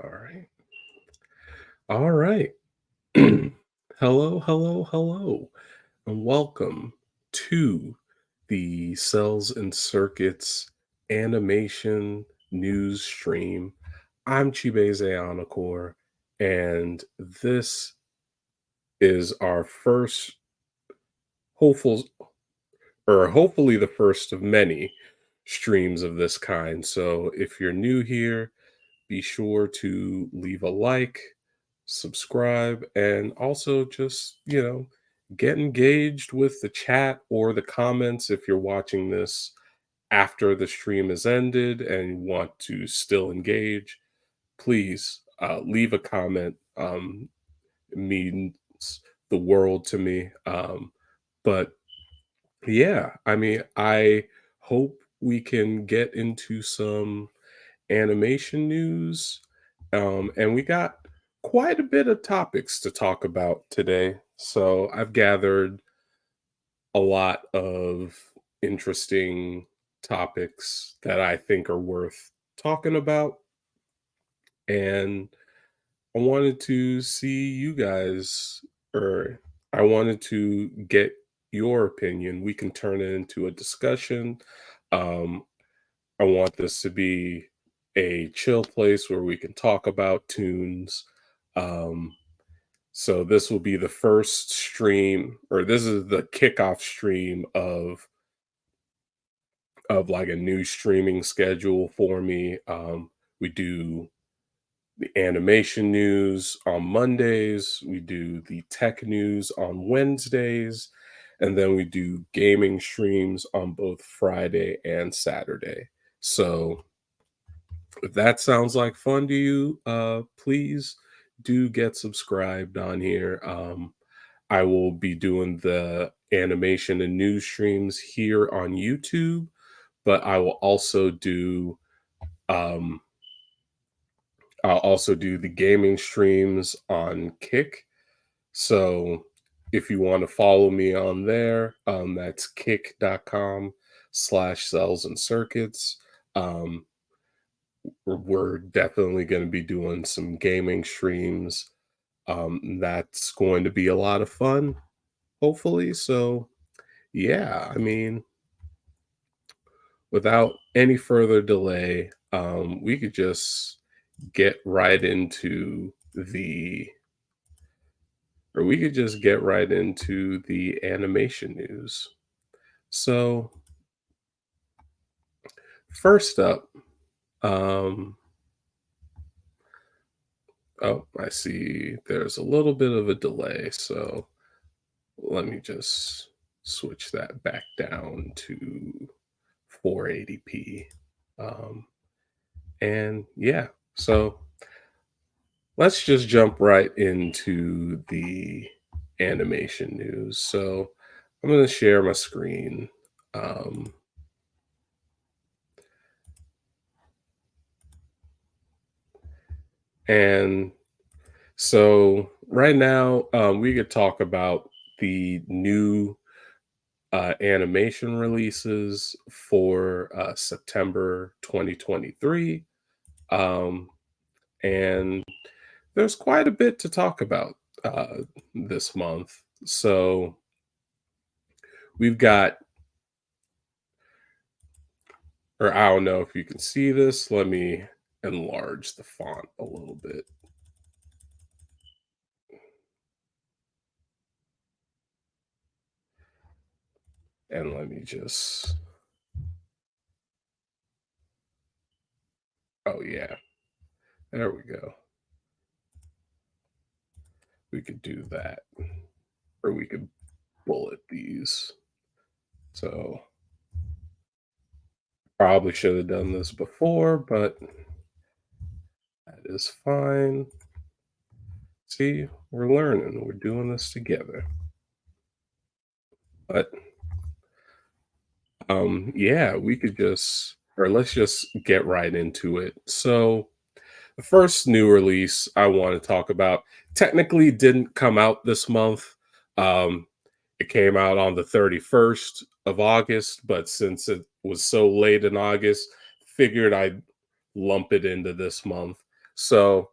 All right. All right. Hello, hello, hello, and welcome to the Cells and Circuits animation news stream. I'm Chibeze Anakor, and this is our first hopeful, or hopefully the first of many streams of this kind. So if you're new here, be sure to leave a like, subscribe, and also just, get engaged with the chat or the comments if you're watching this after the stream is ended and you want to still engage. Please leave a comment. It means the world to me. But yeah, I mean, I hope we can get into some animation news. And we got quite a bit of topics to talk about today. So I've gathered a lot of interesting topics that I think are worth talking about. And I wanted to see you guys, or I wanted to get your opinion. We can turn it into a discussion. Um, I want this to be a chill place where we can talk about tunes. Um, so this will be the first stream, or this is the kickoff stream of like a new streaming schedule for me. We do the animation news on Mondays, we do the tech news on Wednesdays, and then we do gaming streams on both Friday and Saturday. So if that sounds like fun to you, please do get subscribed on here. I will be doing the animation and news streams here on YouTube, but um, I'll also do the gaming streams on Kick. So if you want to follow me on there, that's kick.com/cells and circuits. Um, we're definitely going to be doing some gaming streams. That's going to be a lot of fun, hopefully. So, yeah, I mean, without any further delay, we could just get right into the, or we could just get right into the animation news. So, first up, um, oh, I see there's a little bit of a delay. So, let me just switch that back down to 480p. Um, and yeah, so let's just jump right into the animation news. So I'm going to share my screen. Um, and so right now, we could talk about the new animation releases for September 2023. Um, and there's quite a bit to talk about this month. So we've got, or I don't know if you can see this. Let me enlarge the font a little bit. And let me just, oh yeah, there we go. We could do that. Or we could bullet these. So probably should have done this before, but that is fine. See, we're learning. We're doing this together. But yeah, we could just, or let's just get right into it. So the first new release I want to talk about technically didn't come out this month. Um, it came out on the 31st of August, but since it was so late in August, figured I'd lump it into this month. So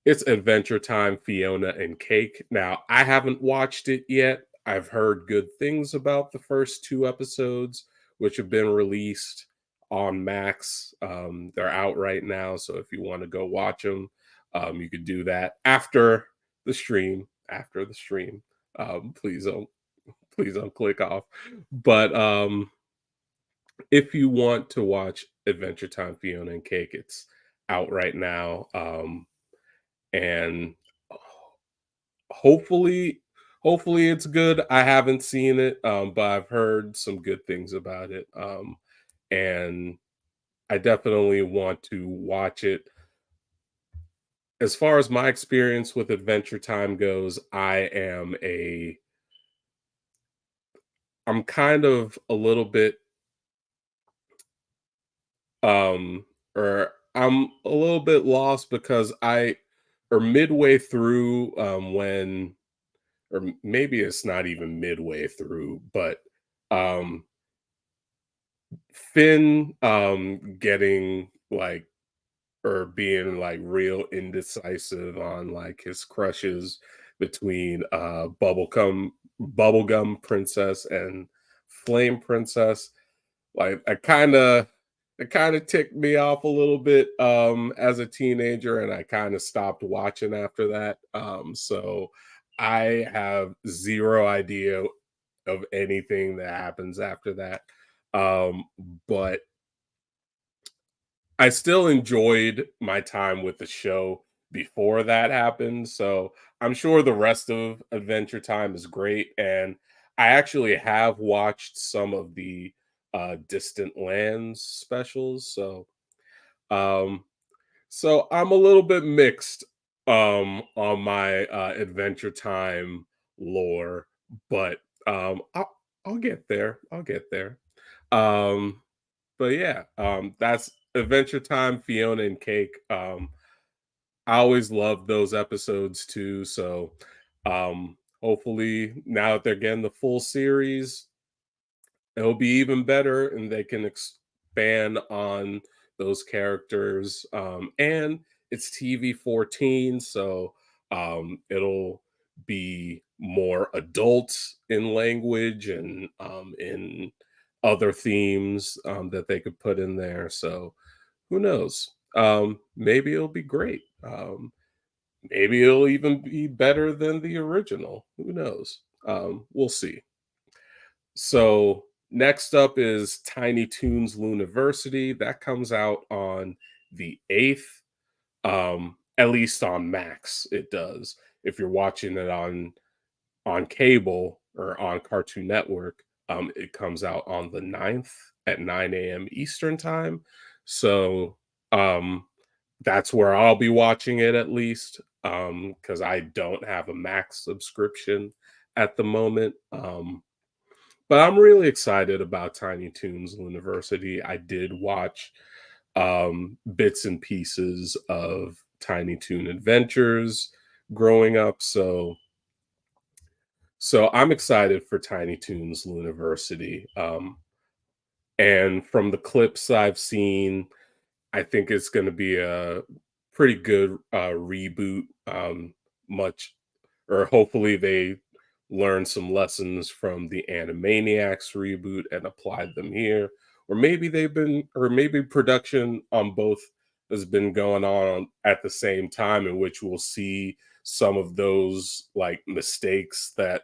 it's Adventure Time, Fiona and Cake. Now, I haven't watched it yet. I've heard good things about the first two episodes, which have been released on Max. They're out right now, so if you want to go watch them, you could do that after the stream. After the stream, please don't click off. But if you want to watch Adventure Time, Fiona and Cake, it's out right now. And hopefully hopefully it's good. I haven't seen it, but I've heard some good things about it. And I definitely want to watch it. As far as my experience with Adventure Time goes, I'm kind of a little bit um or I'm a little bit lost because I or midway through when maybe it's not even midway through, but um Finn getting like or being like real indecisive on like his crushes between Bubblegum Princess and Flame Princess. Like it kind of ticked me off a little bit as a teenager, and I kind of stopped watching after that. So I have zero idea of anything that happens after that. Um, but I still enjoyed my time with the show before that happened, so I'm sure the rest of Adventure Time is great, and I actually have watched some of the, Distant Lands specials, um so I'm a little bit mixed, on my, Adventure Time lore, but, I'll get there, I'll get there. Um but yeah, that's Adventure Time, Fiona and Cake. I always love those episodes too. So hopefully now that they're getting the full series, it'll be even better and they can expand on those characters. And it's TV 14, so it'll be more adult in language and in other themes that they could put in there. So who knows? Maybe it'll be great. Maybe it'll even be better than the original. Who knows? We'll see. So next up is Tiny Toons Looniversity. That comes out on the 8th. At least on Max, it does. If you're watching it on cable or on Cartoon Network, it comes out on the 9th at 9 a.m. Eastern time. So um that's where I'll be watching it at least. Because I don't have a Max subscription at the moment. But I'm really excited about Tiny Toons University. I did watch bits and pieces of Tiny Toon Adventures growing up, so I'm excited for Tiny Toons University. And from the clips I've seen, I think it's going to be a pretty good reboot. Much or hopefully they learned some lessons from the Animaniacs reboot and applied them here. Or maybe or maybe production on both has been going on at the same time, in which we'll see some of those like mistakes that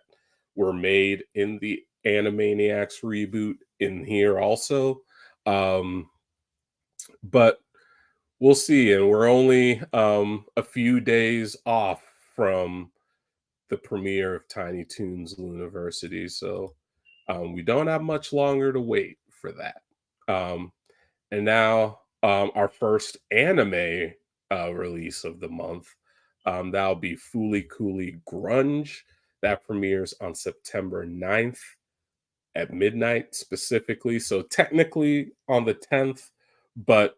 were made in the Animaniacs reboot in here also. Um, but we'll see. And we're only a few days off from the premiere of Tiny Toons University. So we don't have much longer to wait for that. Um, and now our first anime release of the month. That'll be Fooly Cooly Grunge. That premieres on September 9th at midnight specifically. So technically on the 10th, but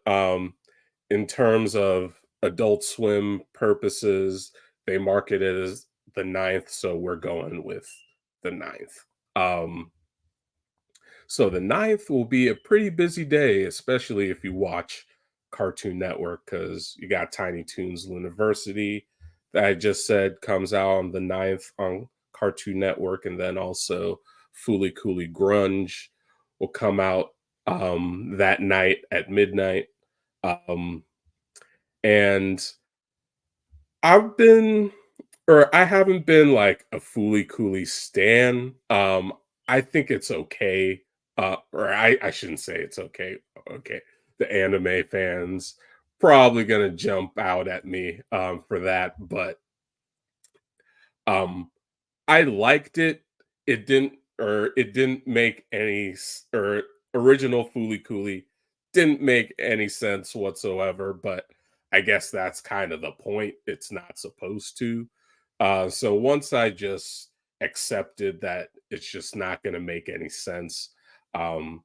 in terms of Adult Swim purposes, they market it as the 9th, so we're going with the 9th. So the 9th will be a pretty busy day, especially if you watch Cartoon Network because you got Tiny Toons University that I just said comes out on the 9th on Cartoon Network, and then also Fooly Cooly Grunge will come out that night at midnight. Um, and I've been or I haven't been like a Fooly Cooly stan. I think it's okay. Or I shouldn't say it's okay. Okay. The anime fans probably gonna jump out at me for that, but um I liked it. It didn't make or original Fooly Cooly didn't make any sense whatsoever, but I guess that's kind of the point. It's not supposed to. So once I just accepted that it's just not going to make any sense, um,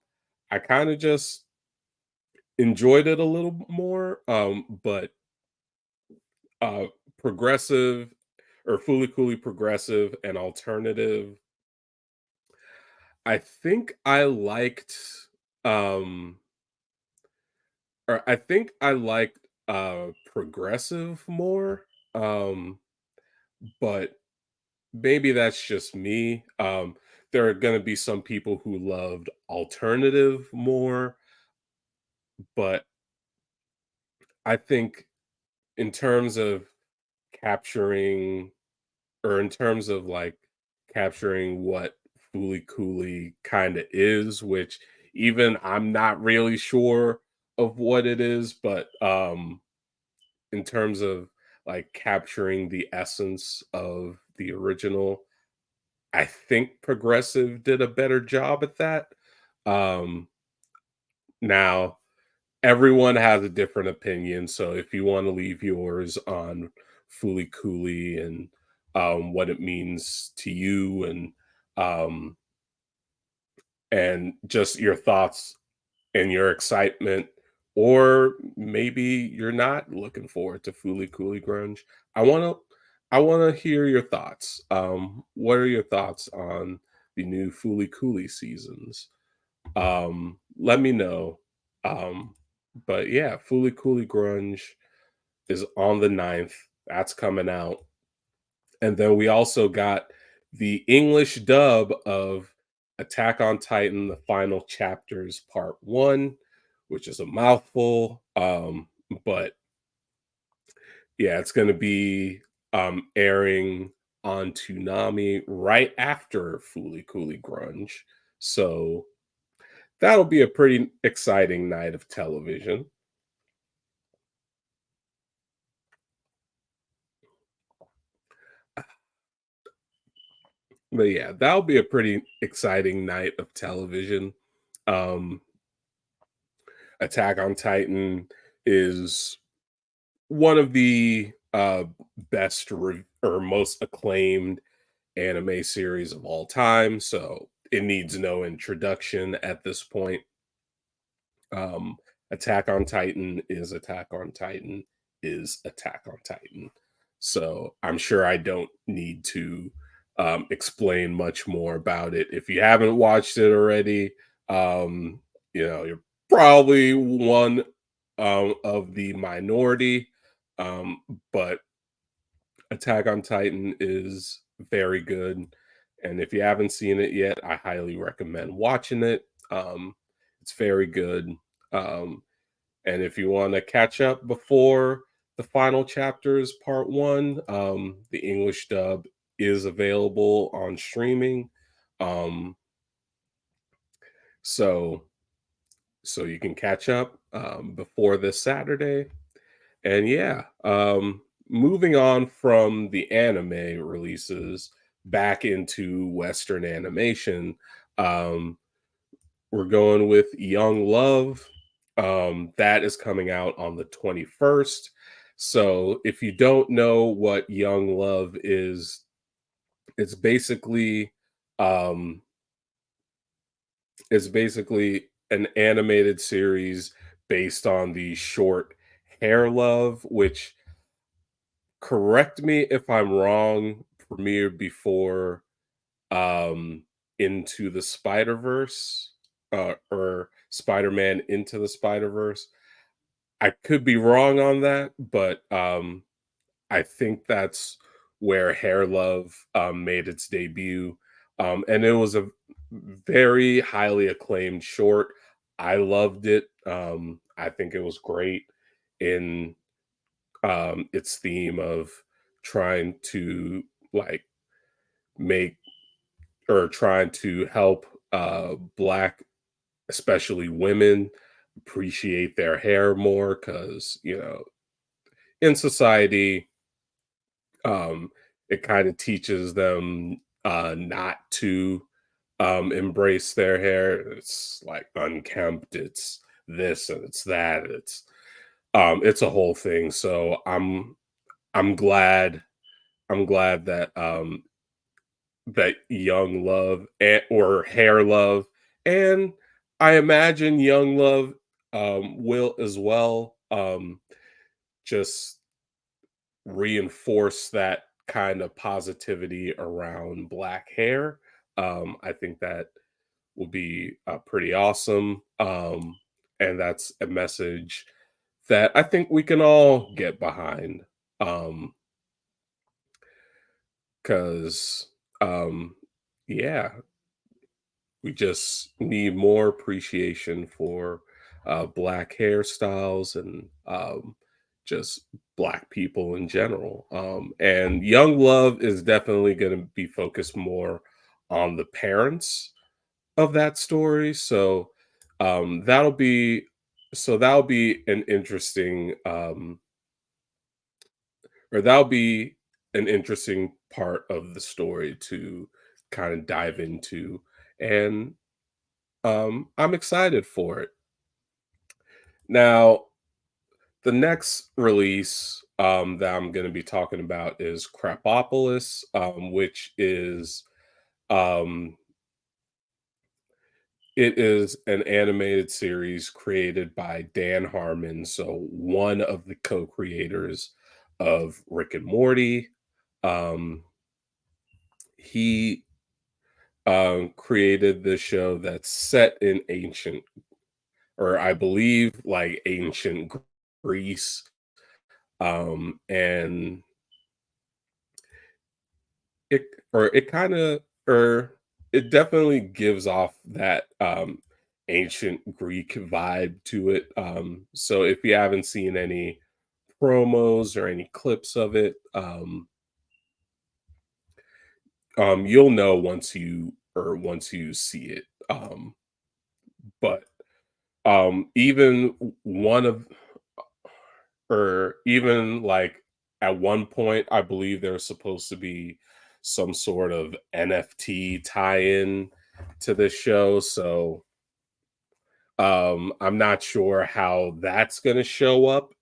I kind of just enjoyed it a little more. But uh, progressive or Fooly Cooly progressive and alternative, I think I liked, um progressive more, but maybe that's just me. There are gonna be some people who loved alternative more, but I think in terms of capturing or in terms of, like, capturing what Fooly Cooly kinda is, which even I'm not really sure of what it is, but, in terms of, like, capturing the essence of the original, I think Progressive did a better job at that. Um, Now everyone has a different opinion, so if you wanna leave yours on Fooly Cooly and, what it means to you um, and just your thoughts and your excitement, or maybe you're not looking forward to Fooly Cooly Grunge. I wanna I wanna hear your thoughts. What are your thoughts on the new Fooly Cooly seasons? Let me know. Um, but yeah, Fooly Cooly Grunge is on the 9th. That's coming out. And then we also got the English dub of Attack on Titan, the final chapters, part one, which is a mouthful. But yeah, it's going to be airing on Toonami right after Fooly Cooly Grunge. So that'll be a pretty exciting night of television. But yeah, that'll be a pretty exciting night of television. Um, Attack on Titan is one of the or most acclaimed anime series of all time, so it needs no introduction at this point. Um, Attack on Titan is Attack on Titan is Attack on Titan. So I'm sure I don't need to explain much more about it. If you haven't watched it already, um, you're probably one of the minority. Um, but Attack on Titan is very good. And if you haven't seen it yet, I highly recommend watching it. It's very good. Um, and if you want to catch up before the final chapters, part one, the English dub is available on streaming. Um, so so you can catch up before this Saturday. And yeah, moving on from the anime releases back into Western animation, um, we're going with Young Love. That is coming out on the 21st. So if you don't know what Young Love is, it's basically um it's basically an animated series based on the short Hair Love, which, correct me if I'm wrong, premiered before Into the Spider-Verse or Spider-Man Into the Spider-Verse. I could be wrong on that, but I think that's where Hair Love made its debut. And it was a very highly acclaimed short. I loved it. I think it was great in its theme of trying to like make or trying to help black, especially women, appreciate their hair more because in society, um it kind of teaches them not to embrace their hair. It's like unkempt, it's this and it's that, it's a whole thing. So I'm glad that that Young Love or Hair Love, and I imagine Young Love will as well, just reinforce that kind of positivity around black hair. I think that will be pretty awesome. And that's a message that I think we can all get behind. Because, yeah, we just need more appreciation for black hairstyles and just black people in general. And Young Love is definitely going to be focused more on the parents of that story. So that'll be that'll be an interesting or that'll be an interesting part of the story to kind of dive into. And I'm excited for it. Now, the next release that I'm going to be talking about is Crapopolis, which is um, it is an animated series created by Dan Harmon, so one of the co-creators of Rick and Morty. Um, he created this show that's set in ancient, or I believe like ancient Greece. And it or it kind of or it definitely gives off that ancient Greek vibe to it. So if you haven't seen any promos or any clips of it, you'll know once you see it. But even one of or even like at one point, I believe there's supposed to be some sort of NFT tie-in to this show. So I'm not sure how that's gonna show up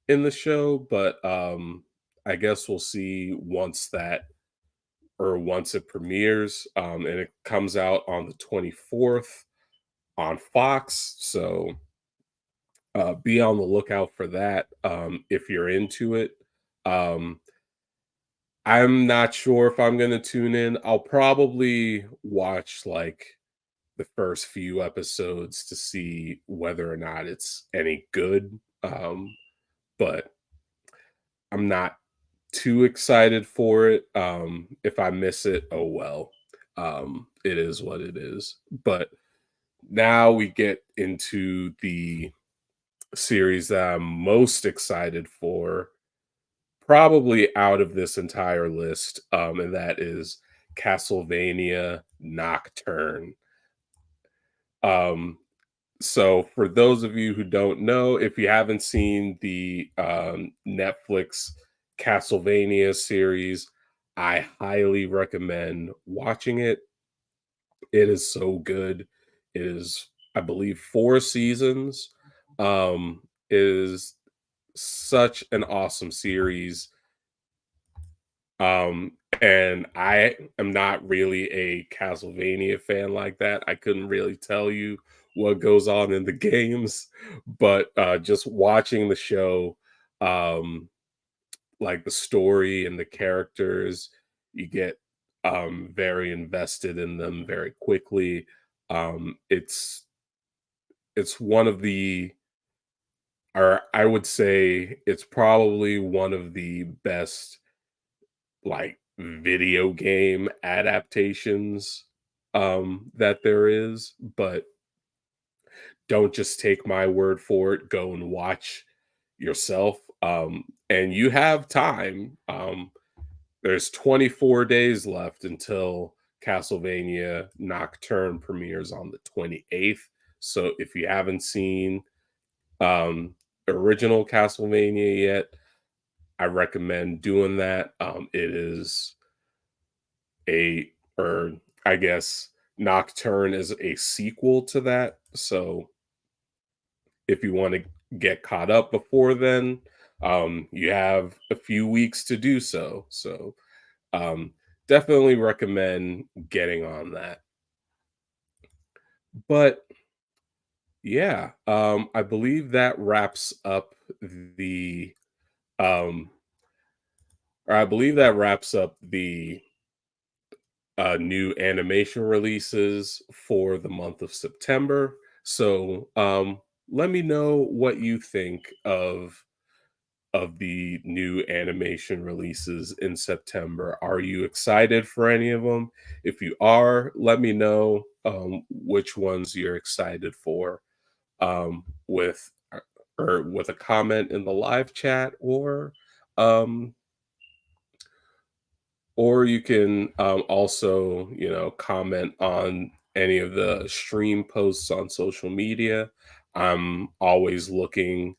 in the show, but I guess we'll see once it premieres. And it comes out on the 24th on Fox. So be on the lookout for that if you're into it. Um, I'm not sure if I'm gonna tune in. I'll probably watch like the first few episodes to see whether or not it's any good. But I'm not too excited for it. If I miss it, oh well. It is what it is. But now we get into the series that I'm most excited for, probably out of this entire list, and that is Castlevania Nocturne. Um, so for those of you who don't know, if you haven't seen the Netflix Castlevania series, I highly recommend watching it. It is so good. It is, I believe, 4 seasons. It is such an awesome series. And I am not really a Castlevania fan like that. I couldn't really tell you what goes on in the games, but just watching the show, um, like the story and the characters, you get very invested in them very quickly. It's one of the or I would say it's probably one of the best, like, video game adaptations, that there is, but don't just take my word for it, go and watch yourself, and you have time, there's 24 days left until Castlevania Nocturne premieres on the 28th, so if you haven't seen, um, original Castlevania yet, I recommend doing that, it is a or I guess Nocturne is a sequel to that, so if you wanna get caught up before then, you have a few weeks to do so, so, um, definitely recommend getting on that. But, yeah, I believe that wraps up the, um or I believe that wraps up the new animation releases for the month of September. So let me know what you think of the new animation releases in September. Are you excited for any of them? If you are, let me know which ones you're excited for with or with a comment in the live chat um, or you can also, comment on any of the stream posts on social media. I'm always looking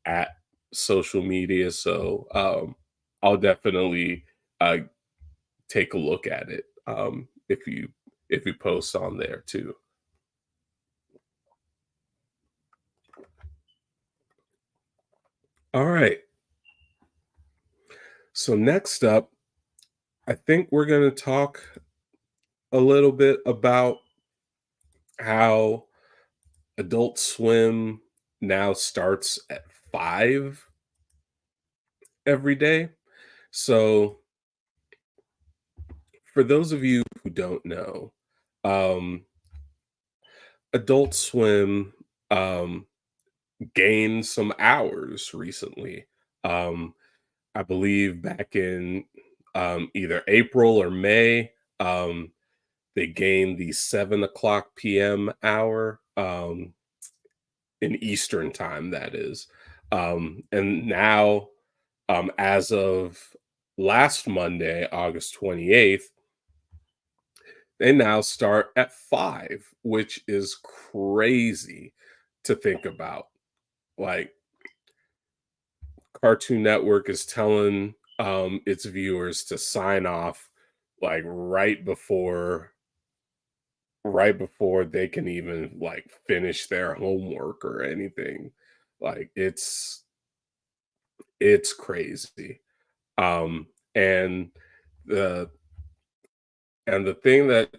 at social media, so I'll definitely uh, take a look at it if you post on there too. All right. So next up, I think we're going to talk a little bit about how Adult Swim now starts at 5 every day. So, for those of you who don't know, um, Adult Swim, gained some hours recently. Um, I believe back in, either April or May, they gained the 7 o'clock PM hour, in Eastern time, that is. And now, as of last Monday, August 28th, they now start at 5, which is crazy to think about. Like, Cartoon Network is telling its viewers to sign off like right before they can even like finish their homework or anything. Like it's crazy. Um and the the thing that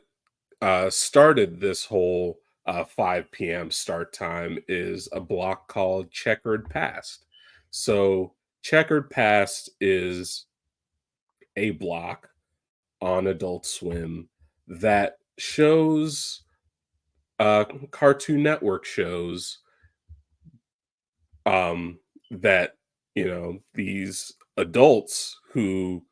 started this whole 5 p.m. start time is a block called Checkered Past. So, Checkered Past is a block on Adult Swim that shows Cartoon Network shows that, these adults who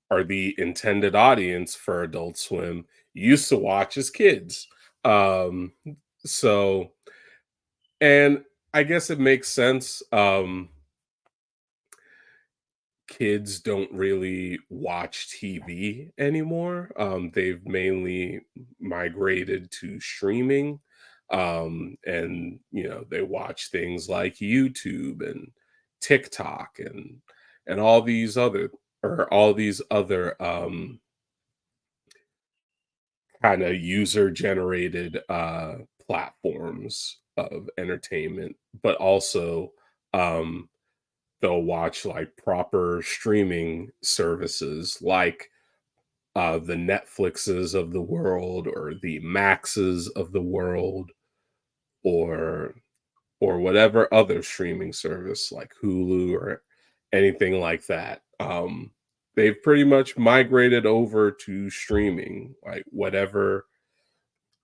are the intended audience for Adult Swim used to watch as kids. Um, so, and I guess it makes sense. Kids don't really watch TV anymore. They've mainly migrated to streaming. And they watch things like YouTube and TikTok and all these other kind of user generated platforms of entertainment, but also um they'll watch like proper streaming services like the Netflixes of the world or the Maxes of the world or whatever other streaming service like Hulu or anything like that. They've pretty much migrated over to streaming, like whatever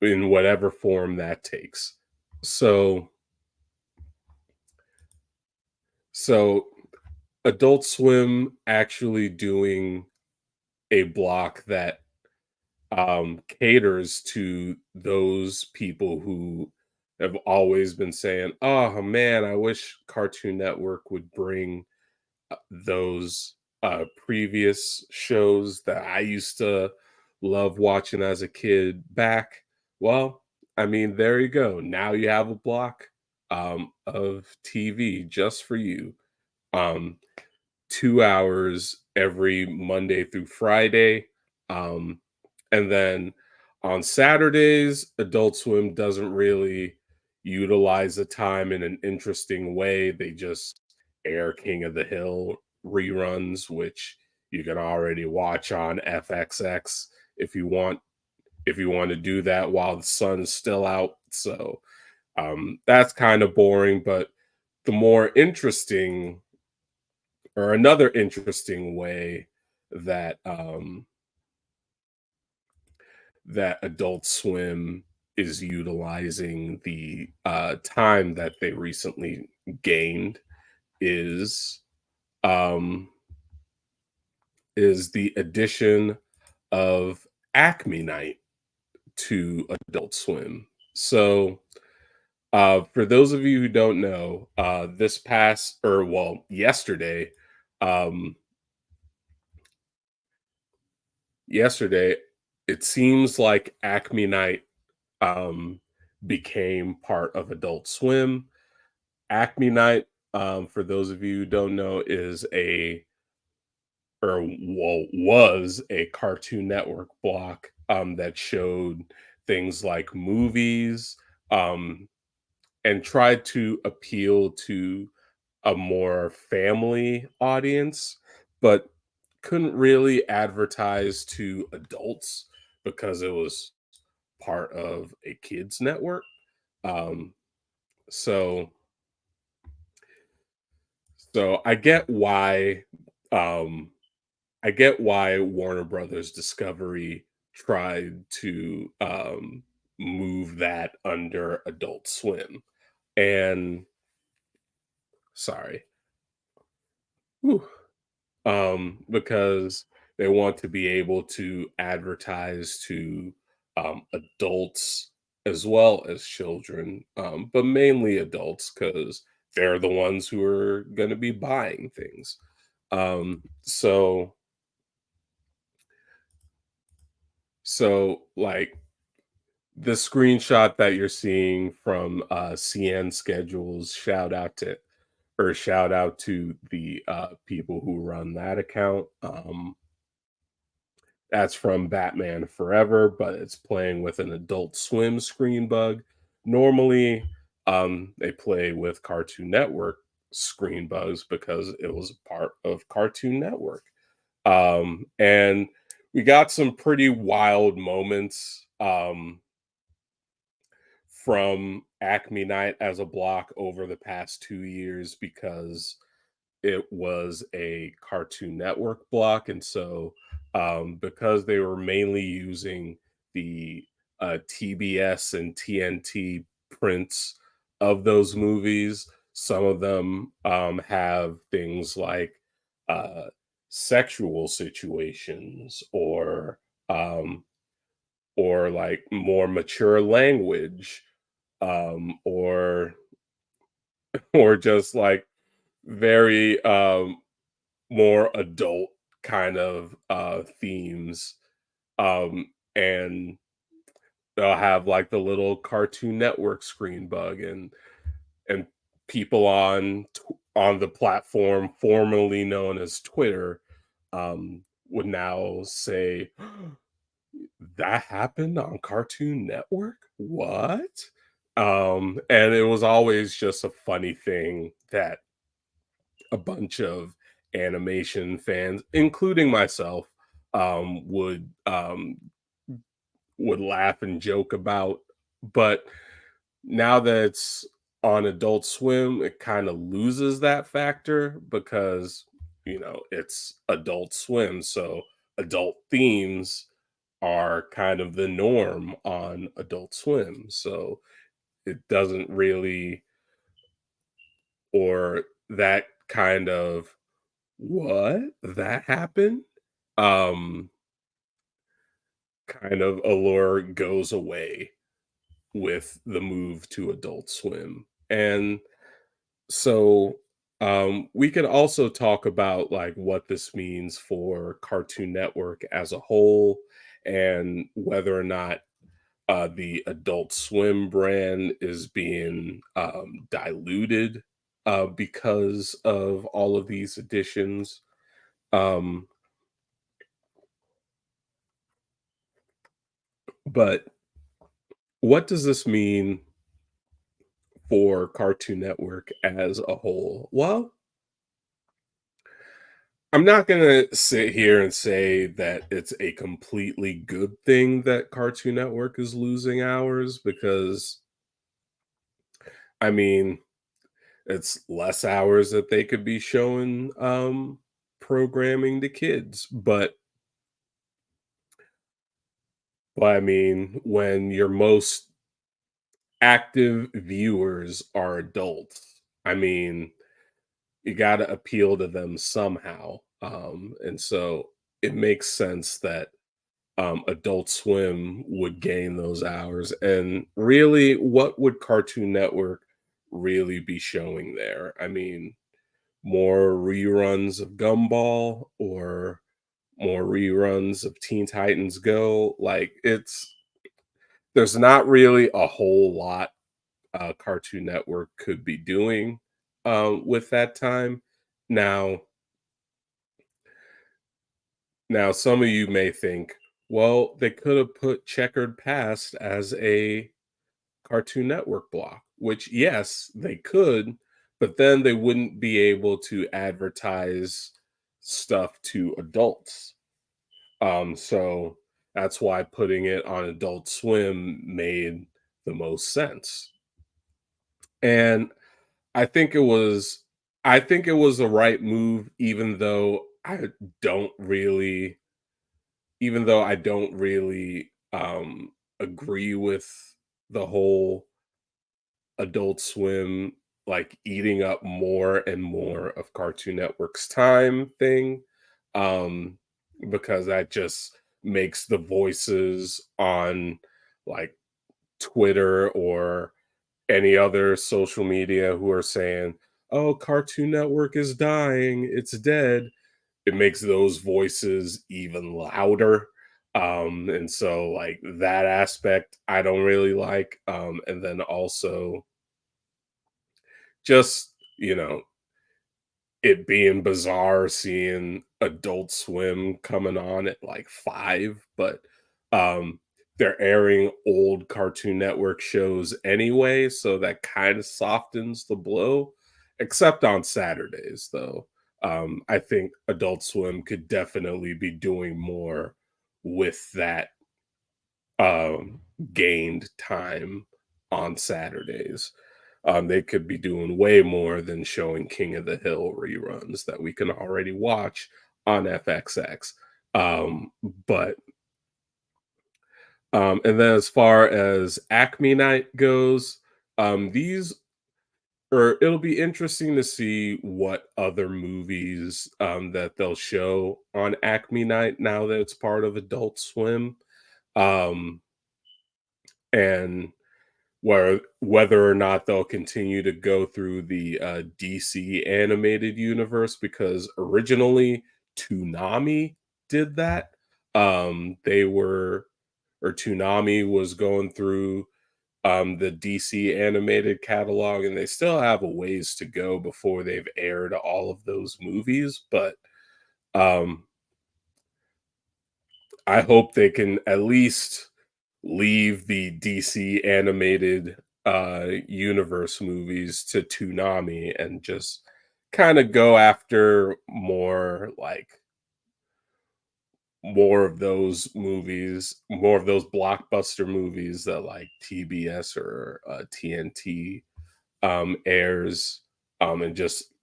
form that takes. So So Adult Swim actually doing a block that caters to those people who have always been saying, "Oh man, I wish Cartoon Network would bring those previous shows that I used to love watching as a kid back." Well, I mean, there you go. Now you have a block of TV just for you. Um, 2 hours every Monday through Friday. Um, and then on Saturdays, Adult Swim doesn't really utilize the time in an interesting way. They just air King of the Hill reruns, which you can already watch on FXX if you want to do that while the sun's still out. So that's kind of boring, but the more interesting or another interesting way that that Adult Swim is utilizing the time that they recently gained is um, is the addition of Acme Night to Adult Swim. So, for those of you who don't know, this past or well, yesterday, um, yesterday, it seems like Acme Night um, became part of Adult Swim. Acme Night, for those of you who don't know, is a or was a Cartoon Network block that showed things like movies and tried to appeal to a more family audience, but couldn't really advertise to adults because it was part of a kids network. Um, so so um I get why Warner Brothers Discovery tried to move that under Adult Swim. And sorry. Whew. Because they want to be able to advertise to adults as well as children, but mainly adults because they're the ones who are going to be buying things. So, like the screenshot that you're seeing from CN schedules, shout out to the people who run that account. That's from Batman Forever, but it's playing with an Adult Swim screen bug. Normally, they play with Cartoon Network screen bugs because it was a part of Cartoon Network. And we got some pretty wild moments from Acme Night as a block over the past 2 years because it was a Cartoon Network block, and so because they were mainly using the TBS and TNT prints of those movies, some of them have things like uh, sexual situations or like more mature language or or just like very more adult kind of themes and they'll have like the little Cartoon Network screen bug and people on the platform formerly known as Twitter would now say that happened on Cartoon Network, what? And it was always just a funny thing that a bunch of animation fans, including myself, would laugh and joke about. But now that it's on Adult Swim, it kind of loses that factor because it's Adult Swim, so adult themes are kind of the norm on Adult Swim. So it doesn't really or that kind of what that happened um kind of allure goes away with the move to Adult Swim. And so we could also talk about like what this means for Cartoon Network as a whole and whether or not the Adult Swim brand is being diluted because of all of these additions. Um, but what does this mean for Cartoon Network as a whole? Well, I'm not gonna sit here and say that it's a completely good thing that Cartoon Network is losing hours because, I mean, it's less hours that they could be showing programming to kids. But I mean, when your most active viewers are adults, I mean, you got to appeal to them somehow. And so it makes sense that Adult Swim would gain those hours. And really, what would Cartoon Network really be showing there? I mean, more reruns of Gumball or more reruns of Teen Titans Go? Like, there's not really a whole lot Cartoon Network could be doing with that time. Now, now some of you may think, well, they could have put Checkered Past as a Cartoon Network block, which yes, they could, but then they wouldn't be able to advertise stuff to adults. So that's why putting it on Adult Swim made the most sense. And I think it was I think it was the right move, don't really even though I don't really agree with the whole Adult Swim like eating up more and more of Cartoon Network's time thing. Um because that just makes the voices on like Twitter or any other social media who are saying, "Oh, Cartoon Network is dying, it's dead." It makes those voices even louder. And so like that aspect I don't really like. And then also just, it being bizarre seeing Adult Swim coming on at like 5, but um they're airing old Cartoon Network shows anyway, so that kind of softens the blow, except on Saturdays though. I think Adult Swim could definitely be doing more with that um gained time on Saturdays. They could be doing way more than showing King of the Hill reruns that we can already watch on FXX. Um, but and then as far as Acme Night goes, these or it'll be interesting to see what other movies that they'll show on Acme Night now that it's part of Adult Swim. Um, and whether or not they'll continue to go through the DC animated universe because originally Toonami did that. They were or Toonami was going through the DC animated catalog, and they still have a ways to go before they've aired all of those movies. But um, I hope they can at least leave the DC animated universe movies to Toonami and just kind of go after more of those movies, more of those blockbuster movies that like TBS or TNT airs, and just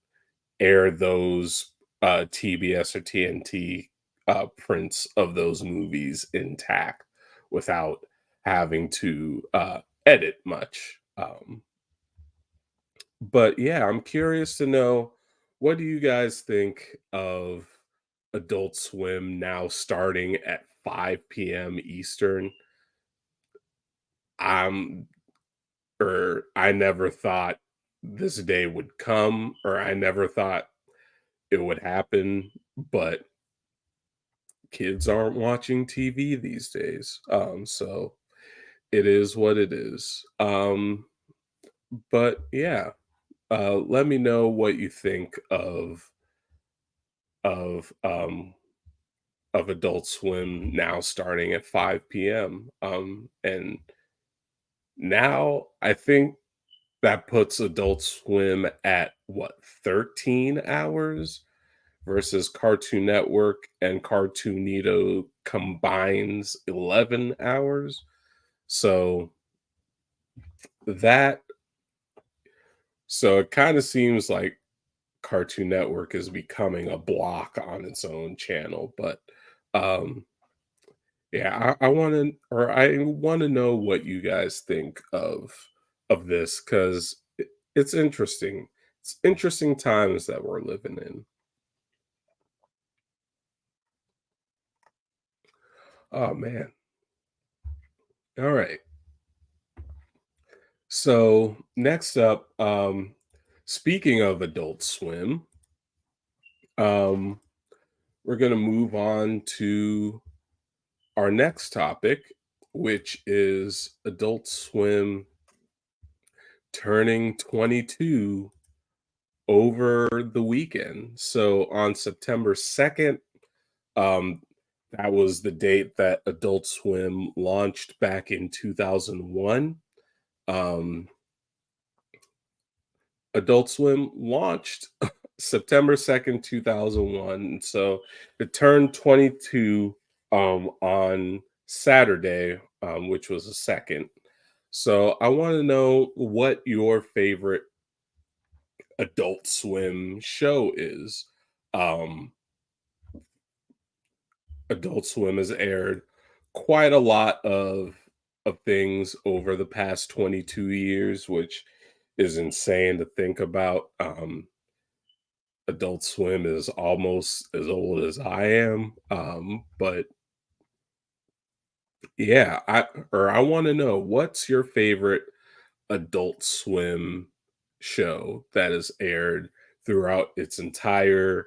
air those TBS or TNT prints of those movies intact without having to edit much. But yeah, I'm curious to know what do you guys think of Adult Swim now starting at 5 p.m. Eastern? I'm or I never thought this day would come, or I never thought it would happen, but kids aren't watching TV these days. So it is what it is. But yeah, let me know what you think of um of Adult Swim now starting at 5 p.m. And now I think that puts Adult Swim at what, 13 hours versus Cartoon Network and Cartoonito combines 11 hours. So that so it kind of seems like Cartoon Network is becoming a block on its own channel, but um yeah, I want to know what you guys think of this cuz it's interesting. It's interesting times that we're living in. Oh man. All right. So, next up, speaking of Adult Swim, um we're going to move on to our next topic, which is Adult Swim turning 22 over the weekend. So on September 2nd, um, that was the date that Adult Swim launched back in 2001. Um, Adult Swim launched September 2nd, 2001. So it turned 22 on Saturday, which was the second. So I want to know what your favorite Adult Swim show is. Um, Adult Swim has aired quite a lot of things over the past 22 years, which is insane to think about. Adult Swim is almost as old as I am. But yeah, I want to know what's your favorite Adult Swim show that has aired throughout its entire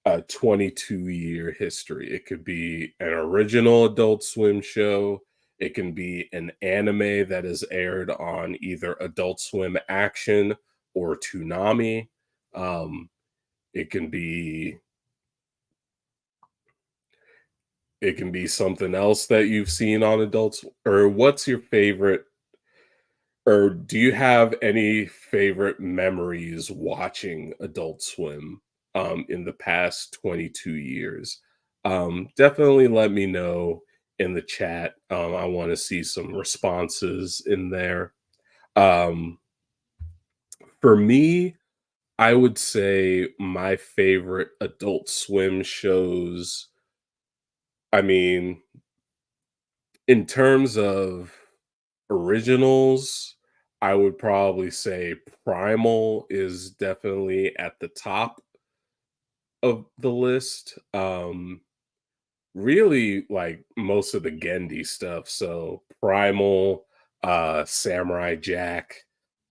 22-year history. It could be an original Adult Swim show. It can be an anime that is aired on either Adult Swim Action or Toonami. Um, it can be it can be something else that you've seen on adults, or what's your favorite, or do you have any favorite memories watching Adult Swim in the past 22 years? Definitely let me know in the chat. I want to see some responses in there. Um, for me, I would say my favorite Adult Swim shows, I mean, in terms of originals, I would probably say Primal is definitely at the top of the list. Really like most of the Gendy stuff. So Primal, Samurai Jack,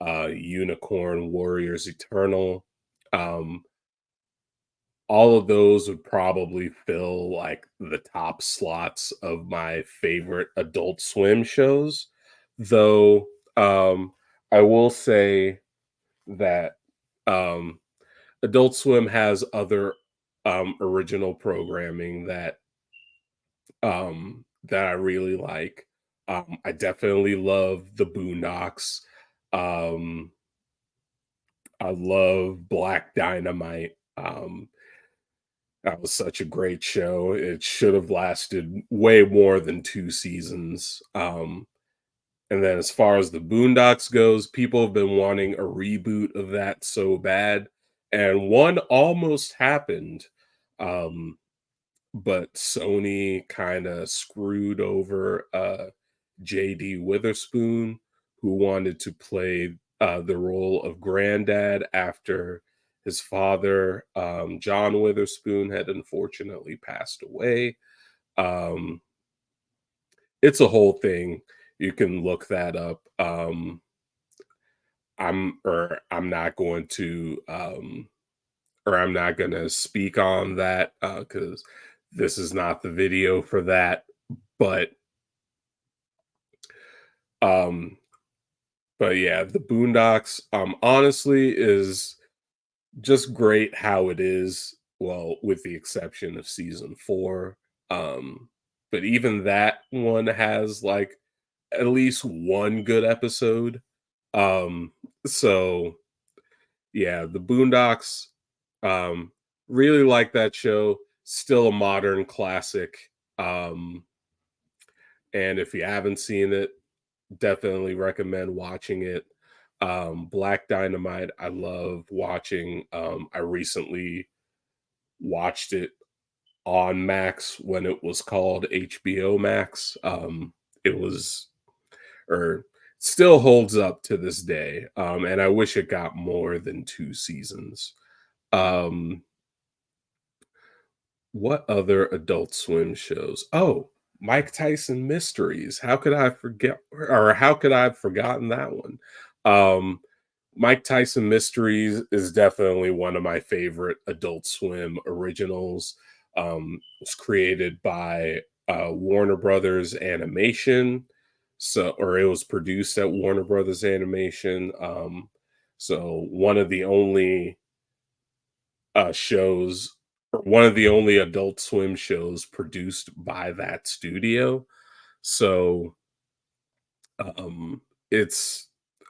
Unicorn Warriors Eternal. Um, all of those would probably fill like the top slots of my favorite Adult Swim shows. Though I will say that um, Adult Swim has other original programming that I really like. I definitely love the Boondocks. Um, I love Black Dynamite. That was such a great show. It should have lasted way more than 2 seasons. And then as far as the Boondocks goes, people have been wanting a reboot of that so bad, and one almost happened. Um, but Sony kinda screwed over, JD Witherspoon, who wanted to play, the role of Granddad after his father, John Witherspoon, had unfortunately passed away. Um, it's a whole thing. You can look that up. I'm not going to or I'm not going to speak on that cuz this is not the video for that, but um yeah, the Boondocks honestly is just great how it is, well, with the exception of season 4. But even that one has like at least one good episode. Um so yeah, the Boondocks, um, really like that show. Still a modern classic. Um, and if you haven't seen it, definitely recommend watching it. Black Dynamite, I love watching. I recently watched it on Max when it was called HBO Max. It was, or still holds up to this day. And I wish it got more than 2 seasons. Um, What other Adult Swim shows? Oh, Mike Tyson Mysteries. How could I forget, or how could I have forgotten that one? Um, Mike Tyson Mysteries is definitely one of my favorite Adult Swim originals. It was created by Warner Brothers Animation, so or it was produced at Warner Brothers Animation. So one of the only shows, or one of the only Adult Swim shows produced by that studio. So it's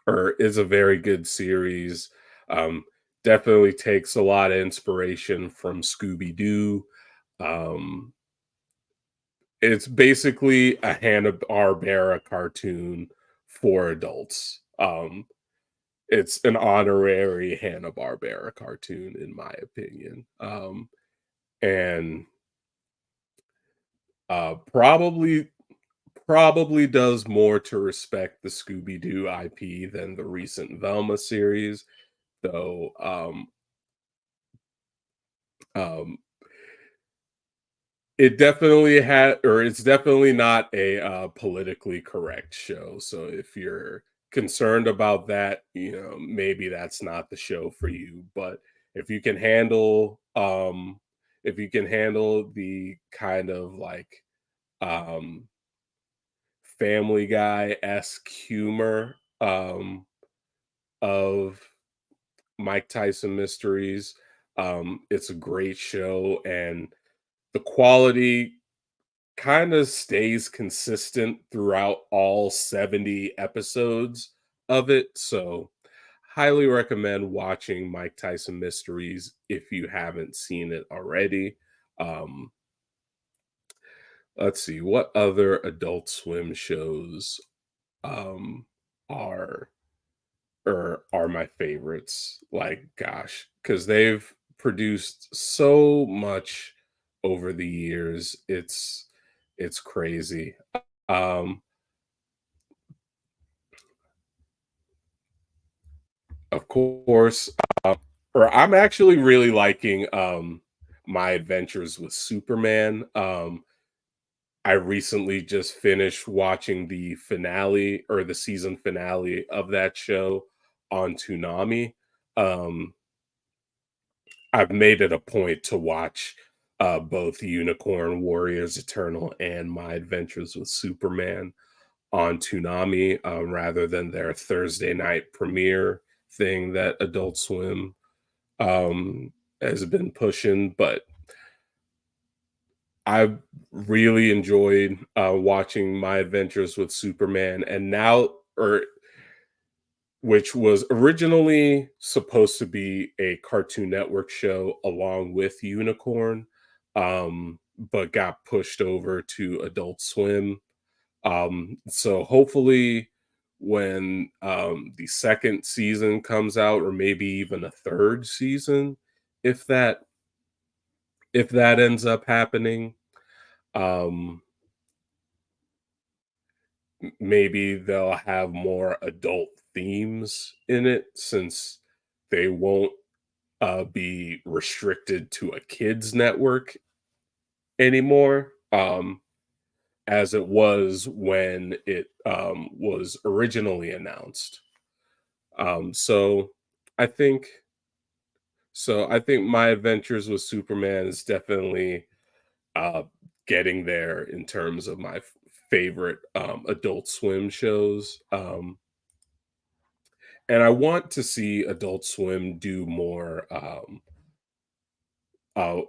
or is a very good series. Um, Definitely takes a lot of inspiration from Scooby Doo. Um, it's basically a Hanna Barbera cartoon for adults. It's an honorary Hanna Barbera cartoon, in my opinion. And probably does more to respect the Scooby-Doo IP than the recent Velma series, though, um, it definitely had, or it's definitely not a, politically correct show, so if you're concerned about that, maybe that's not the show for you, but if you can handle, the kind of, like, um Family Guy-esque humor, of Mike Tyson Mysteries. It's a great show, and the quality kinda stays consistent throughout all 70 episodes of it, so highly recommend watching Mike Tyson Mysteries if you haven't seen it already. Um, let's see, what other Adult Swim shows, um, are are my favorites. Like, gosh, because they've produced so much over the years. It's crazy. Um, of course, or I'm actually really liking My Adventures with Superman. I recently just finished watching the finale, or the season finale of that show on Toonami. Um, I've made it a point to watch both Unicorn Warriors Eternal and My Adventures with Superman on Toonami, rather than their Thursday night premiere thing that Adult Swim um, has been pushing. But I've really enjoyed watching My Adventures with Superman, and now, or which was originally supposed to be a Cartoon Network show along with Unicorn, but got pushed over to Adult Swim. So hopefully, when the second season comes out, or maybe even a third season, if that ends up happening, um, maybe they'll have more adult themes in it, since they won't be restricted to a kids network anymore, as it was when it was originally announced. So I think I think My Adventures with Superman is definitely uh, getting there in terms of my favorite Adult Swim shows. And I want to see Adult Swim do more uh,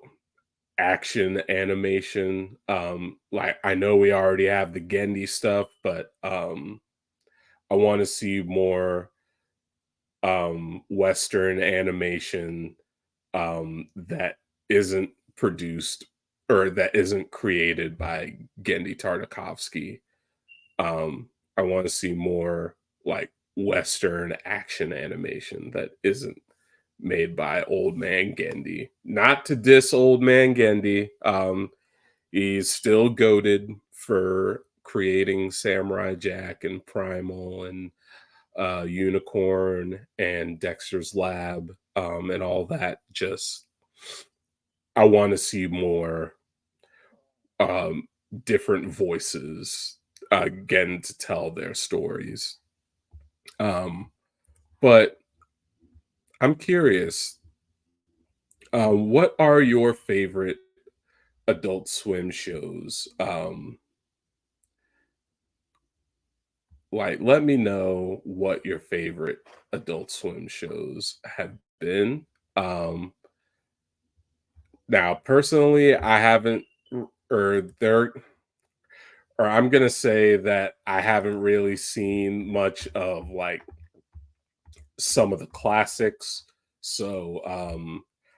action animation. Like I know we already have the Gendy stuff, but I want to see more Western animation that isn't produced or that isn't created by Gendy Tartakovsky. I want to see more like Western action animation that isn't made by Old Man Gendy. Not to diss Old Man Gendy. He's still goaded for creating Samurai Jack and Primal and Unicorn and Dexter's Lab and all that. Just I want to see more um, different voices again to tell their stories. Um, but I'm curious, what are your favorite Adult Swim shows? Like, let me know what your favorite Adult Swim shows have been. Um, Now, personally, I haven't, or there, or I'm gonna say that I haven't really seen much of like some of the classics. So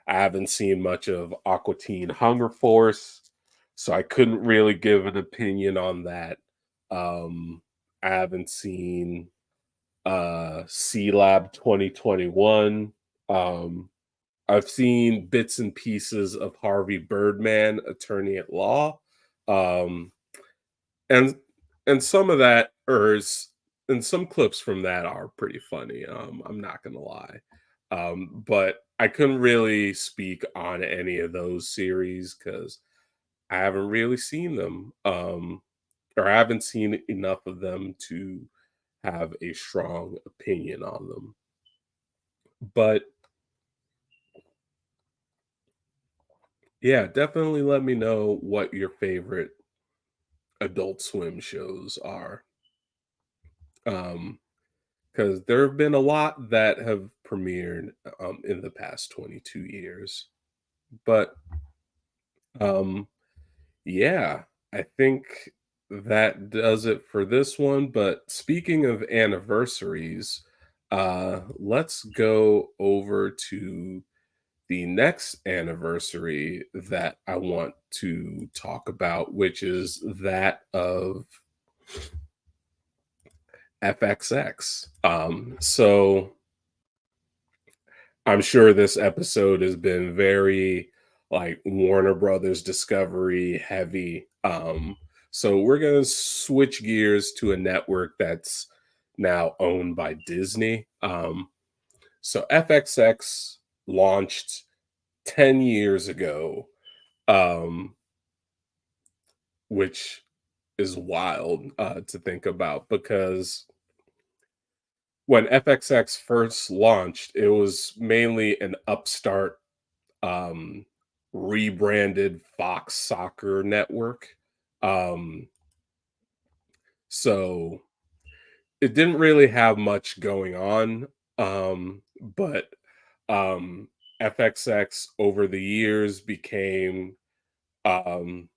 I haven't seen much of Aqua Teen Hunger Force. So I couldn't really give an opinion on that. Um I haven't seen C Lab 2021. Um I've seen bits and pieces of Harvey Birdman, Attorney at Law. Um and some of that and some clips from that are pretty funny. I'm not gonna lie. But I couldn't really speak on any of those series because I haven't really seen them. Or I haven't seen enough of them to have a strong opinion on them. But yeah, definitely let me know what your favorite Adult Swim shows are. Um, because there have been a lot that have premiered in the past 22 years. But um, yeah, I think that does it for this one. But speaking of anniversaries, let's go over to the next anniversary that I want to talk about, which is that of FXX. So I'm sure this episode has been very like Warner Brothers Discovery heavy. So we're going to switch gears to a network that's now owned by Disney. So FXX launched 10 years ago, um, which is wild to think about because when FXX first launched, it was mainly an upstart um, rebranded Fox Soccer Network. Um, so it didn't really have much going on, but um, FXX over the years became um,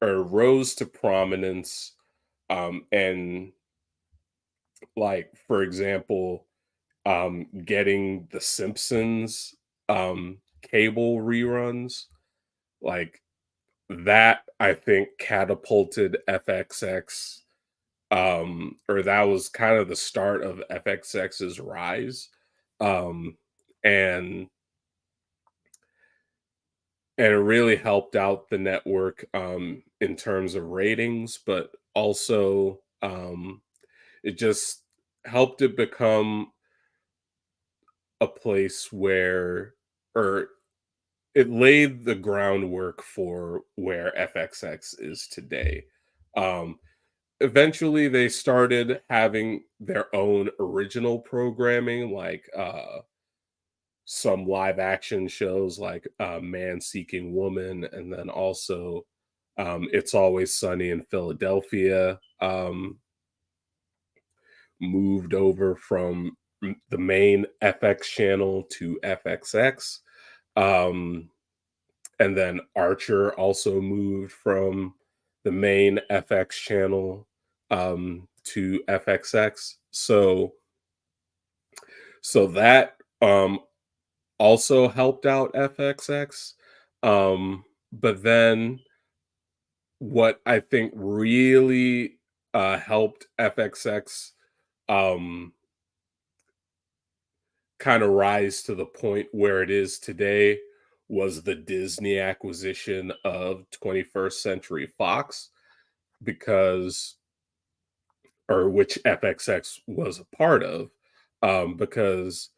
or rose to prominence, and like for example, getting the Simpsons cable reruns like that I think catapulted FXX, or that was kind of the start of FXX's rise. Um, and and it really helped out the network in terms of ratings, but also it just helped it become a place where or it laid the groundwork for where FXX is today. Um, Eventually, they started having their own original programming, like some live action shows like Man Seeking Woman, and then also It's Always Sunny in Philadelphia. Moved over from the main FX channel to FXX. Um, and then Archer also moved from the main FX channel to FXX. So that also helped out FXX. But then what I think really helped FXX um, kind of rise to the point where it is today was the Disney acquisition of 21st Century Fox, because or which FXX was a part of, because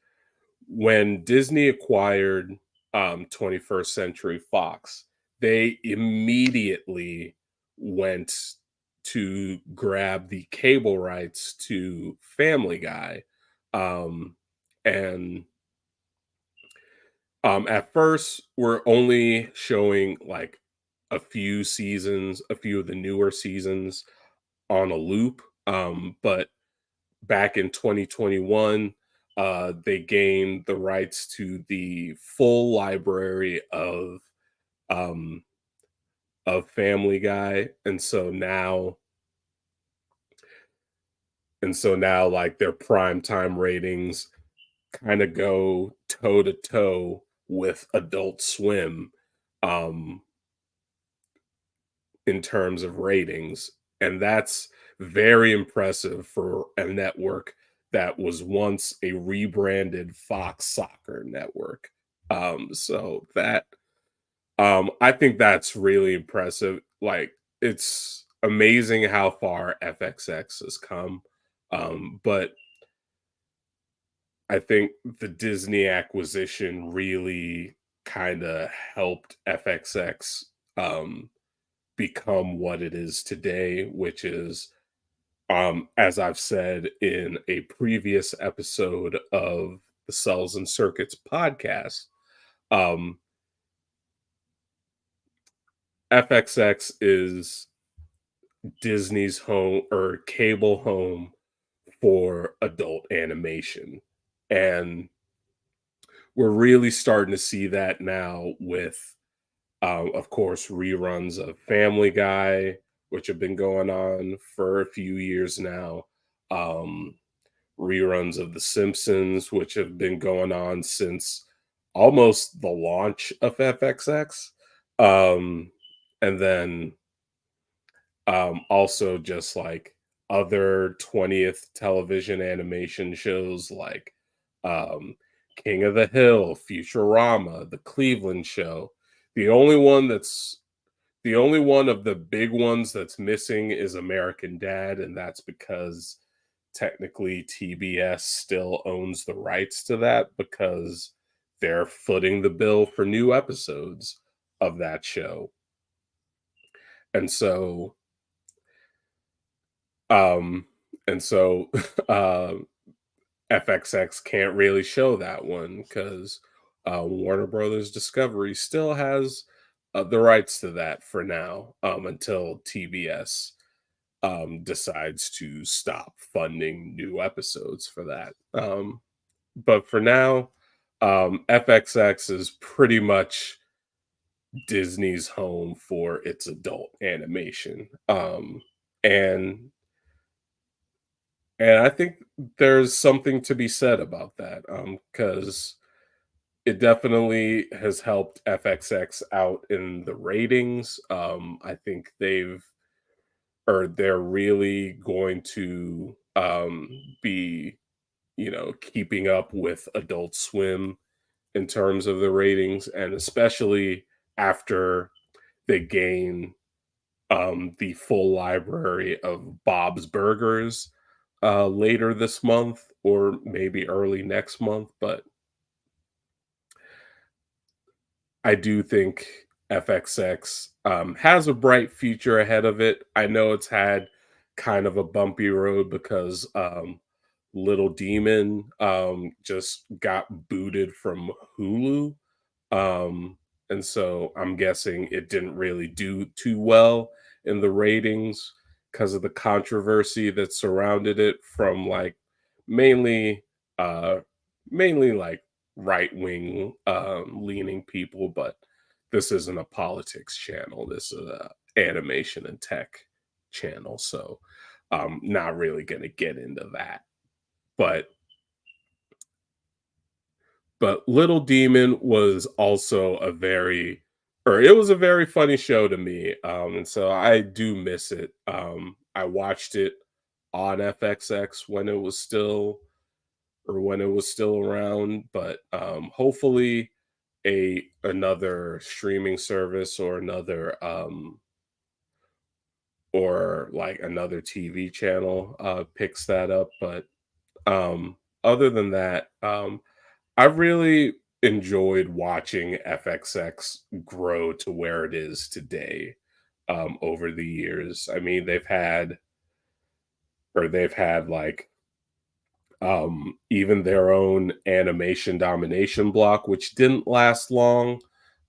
when Disney acquired 21st Century Fox, they immediately went to grab the cable rights to Family Guy. Um, and At first, we're only showing like a few of the newer seasons on a loop. But back in 2021, they gained the rights to the full library um, of Family Guy, and so now like their prime time ratings kind of go toe to toe with Adult Swim um, in terms of ratings, and that's very impressive for a network that was once a rebranded Fox Soccer network. So that I think that's really impressive. Like it's amazing how far FXX has come. But I think the Disney acquisition really kind of helped FXX become what it is today, which is, as I've said in a previous episode of the Cells and Circuits podcast, um, FXX is Disney's home or cable home for adult animation. And we're really starting to see that now with, of course, reruns of Family Guy, which have been going on for a few years now. Um, Reruns of The Simpsons, which have been going on since almost the launch of FXX. Um, and then Also just like other 20th television animation shows like um, King of the Hill, Futurama, The Cleveland Show. The only one that's the only one of the big ones that's missing is American Dad, and that's because technically TBS still owns the rights to that because they're footing the bill for new episodes of that show. And so um and so uh FXX can't really show that one because Warner Brothers Discovery still has the rights to that for now, until TBS decides to stop funding new episodes for that. But for now, FXX is pretty much Disney's home for its adult animation. And and I think there's something to be said about that, because it definitely has helped FXX out in the ratings. I think they're really going to be, keeping up with Adult Swim in terms of the ratings, and especially after they gain the full library of Bob's Burgers later this month or maybe early next month. But I do think FXX has a bright future ahead of it. I know it's had kind of a bumpy road because Little Demon just got booted from Hulu. Um, and so I'm guessing it didn't really do too well in the ratings because of the controversy that surrounded it from like mainly uh mainly like right wing leaning people, but this isn't a politics channel. This is a animation and tech channel. So not really gonna get into that. But Little Demon was also a very or it was a very funny show to me, and so I do miss it. I watched it on FXX when it was still around, but, hopefully a another streaming service or, like, another TV channel, picks that up, but, other than that, I really enjoyed watching FXX grow to where it is today, over the years. I mean, they've had like even their own animation domination block, which didn't last long.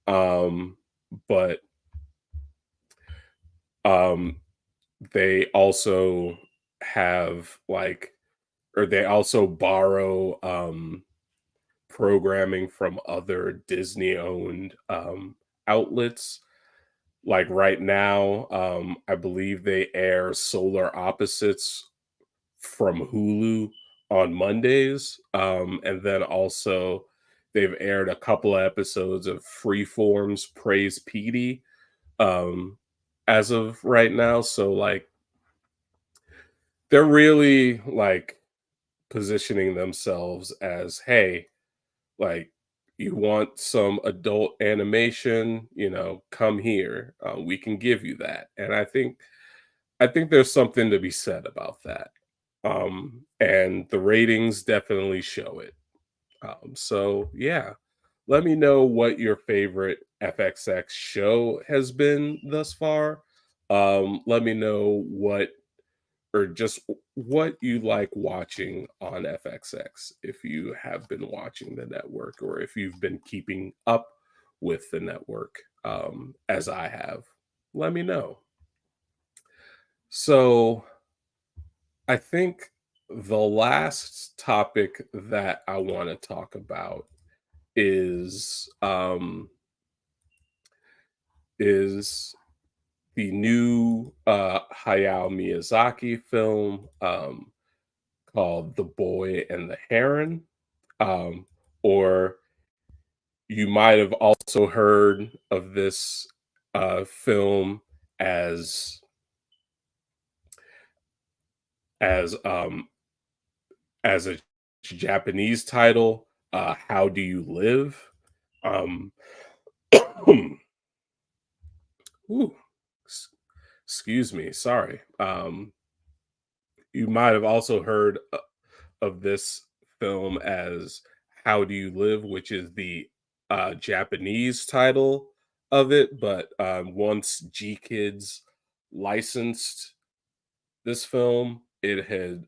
Um, but um they also have like or they also borrow programming from other Disney owned outlets. Like right now, I believe they air Solar Opposites from Hulu on Mondays. And then also they've aired a couple of episodes of Freeform's Praise Petey um as of right now. So like they're really like positioning themselves as, hey, like, you want some adult animation, come here. We can give you that. And I think there's something to be said about that. And the ratings definitely show it. So yeah, let me know what your favorite FXX show has been thus far. Let me know what or just what you like watching on FXX if you have been watching the network or if you've been keeping up with the network as I have. Let me know. So, I think the last topic that I want to talk about is is the new Hayao Miyazaki film called The Boy and the Heron. Um, or you might have also heard of this film as as um as a Japanese title, How Do You Live? Um, ooh, s- excuse me, sorry. You might have also heard of this film as How Do You Live, which is the Japanese title of it. But once G Kids licensed this film, it had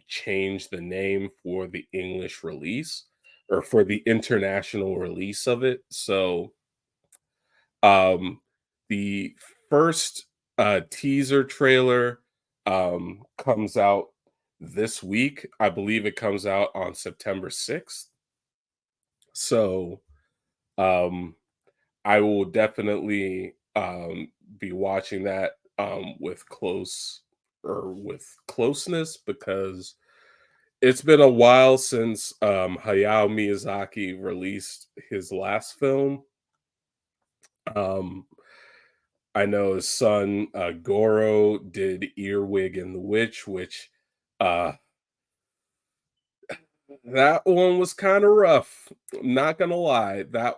changed the name for the English release or for the international release of it. So um, the first teaser trailer comes out this week. I believe it comes out on September 6th. So um, I will definitely be watching that with closeness because it's been a while since Hayao Miyazaki released his last film. Um, I know his son, Goro, did Earwig and the Witch, which uh, that one was kind of rough. I'm not gonna lie. That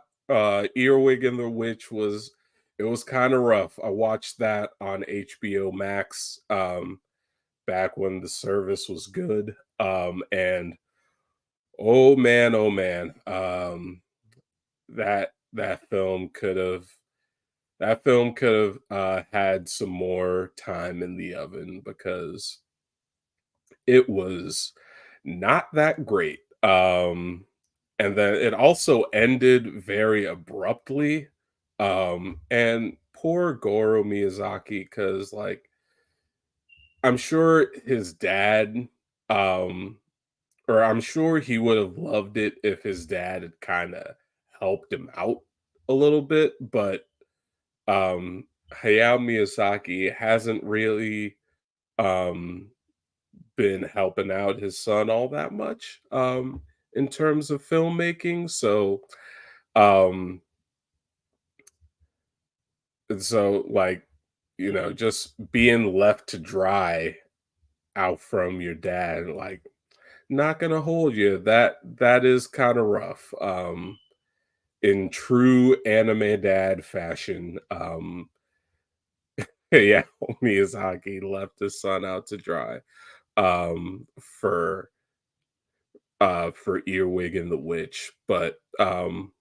Earwig and the Witch was kind of rough. I watched that on HBO Max back when the service was good. And oh man, that that film could have that film could have had some more time in the oven because it was not that great. And then it also ended very abruptly. And poor Goro Miyazaki, because like I'm sure his dad, um, or I'm sure he would have loved it if his dad had kind of helped him out a little bit, but Hayao Miyazaki hasn't really um been helping out his son all that much in terms of filmmaking. Um so like just being left to dry out from your dad, like not gonna hold you. That is kind of rough. In true anime dad fashion, yeah, Miyazaki left his son out to dry um for for Earwig and the Witch. But now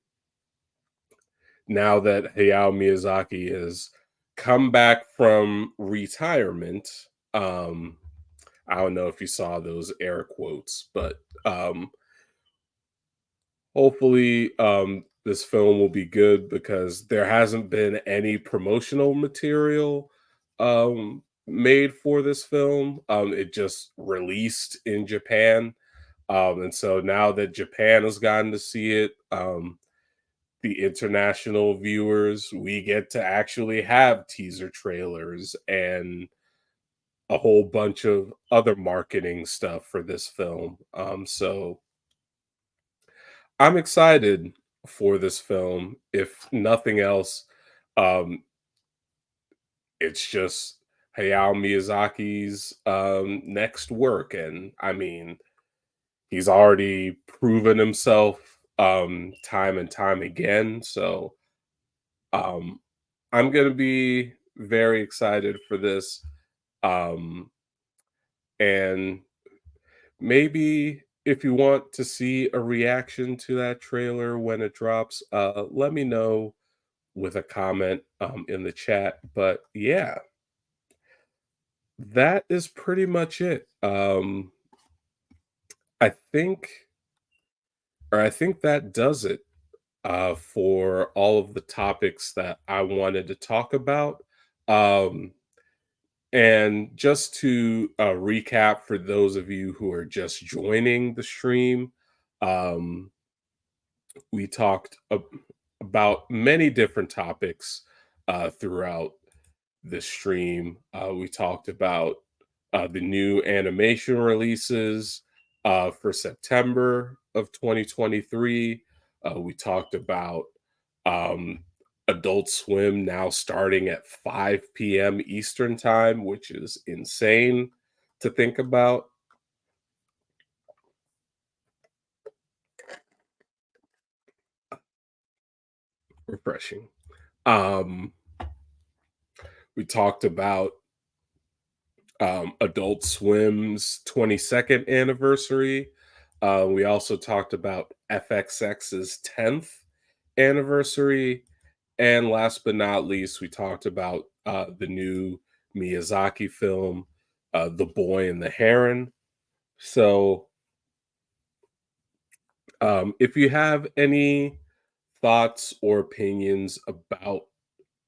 that Hayao Miyazaki has come back from retirement, um, I don't know if you saw those air quotes, but hopefully this film will be good because there hasn't been any promotional material made for this film. It just released in Japan. And so now that Japan has gotten to see it, the international viewers, we get to actually have teaser trailers and a whole bunch of other marketing stuff for this film. So I'm excited for this film. If nothing else, um, it's just Hayao Miyazaki's next work. And I mean, he's already proven himself time and time again. So um, I'm gonna be very excited for this. Um, and maybe if you want to see a reaction to that trailer when it drops, let me know with a comment in the chat. But yeah, that is pretty much it. I think, I think that does it for all of the topics that I wanted to talk about. Um, and just to recap for those of you who are just joining the stream, um, we talked about many different topics throughout the stream. We talked about the new animation releases for September of 2023. We talked about um, Adult Swim now starting at 5 p.m. Eastern Time, which is insane to think about. Refreshing. Um, we talked about Adult Swim's 22nd anniversary. We also talked about FXX's 10th anniversary. And last but not least, we talked about the new Miyazaki film, The Boy and the Heron. So, if you have any thoughts or opinions about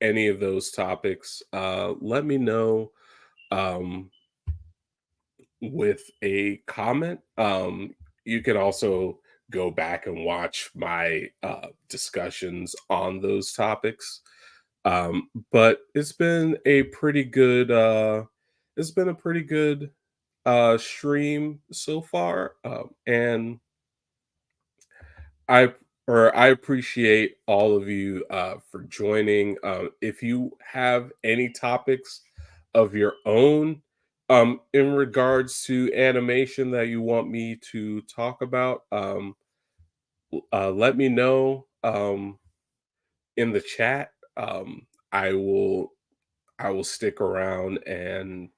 any of those topics, let me know. Um, with a comment. You can also go back and watch my discussions on those topics. But it's been a pretty good stream so far, and I I appreciate all of you for joining. If you have any topics of your own in regards to animation that you want me to talk about, let me know in the chat. I will stick around and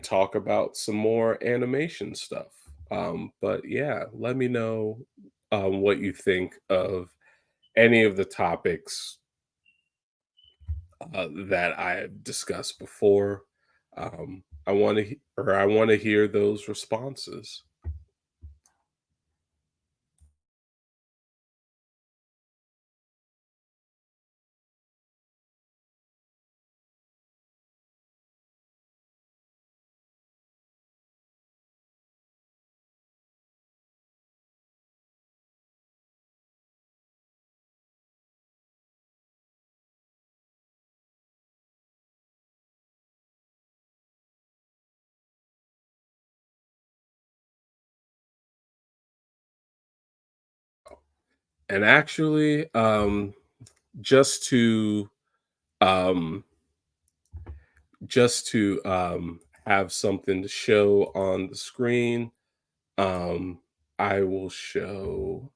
talk about some more animation stuff. But yeah, let me know what you think of any of the topics that I've discussed before. I want to, or I want to hear those responses. And actually, just to um, have something to show on the screen, um, I will show.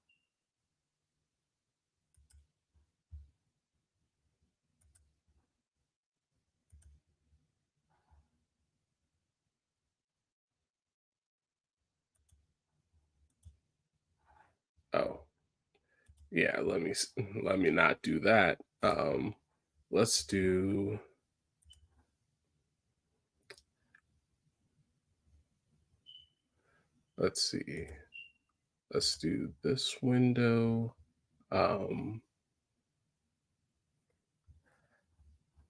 Oh, yeah. Let me not do that. Let's do. Let's see. Let's do this window. Um,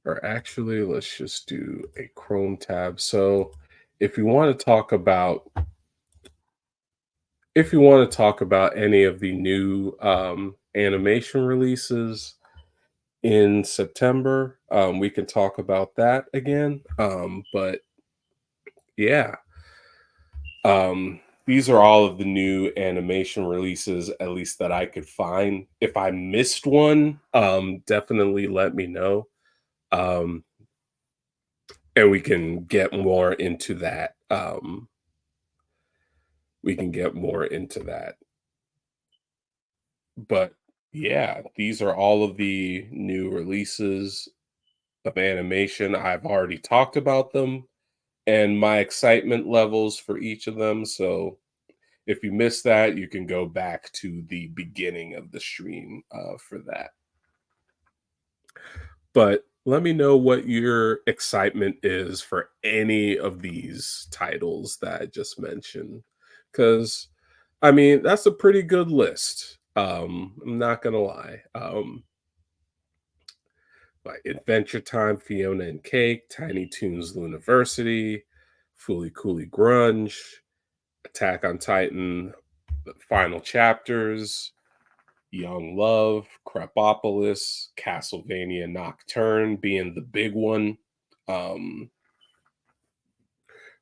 or actually, let's just do a Chrome tab. So, if you want to talk about any of the new animation releases in September, we can talk about that again. But yeah, these are all of the new animation releases, at least that I could find. If I missed one, definitely let me know. Um, and we can get more into that. We can get more into that. But yeah, these are all of the new releases of animation. I've already talked about them and my excitement levels for each of them. So if you missed that, you can go back to the beginning of the stream for that. But let me know what your excitement is for any of these titles that I just mentioned. Because, I mean, that's a pretty good list. I'm not going to lie. Like Adventure Time, Fiona and Cake, Tiny Toons University, Fooly Cooly Grunge, Attack on Titan, the final chapters, Young Love, Crepopolis, Castlevania Nocturne being the big one. Um,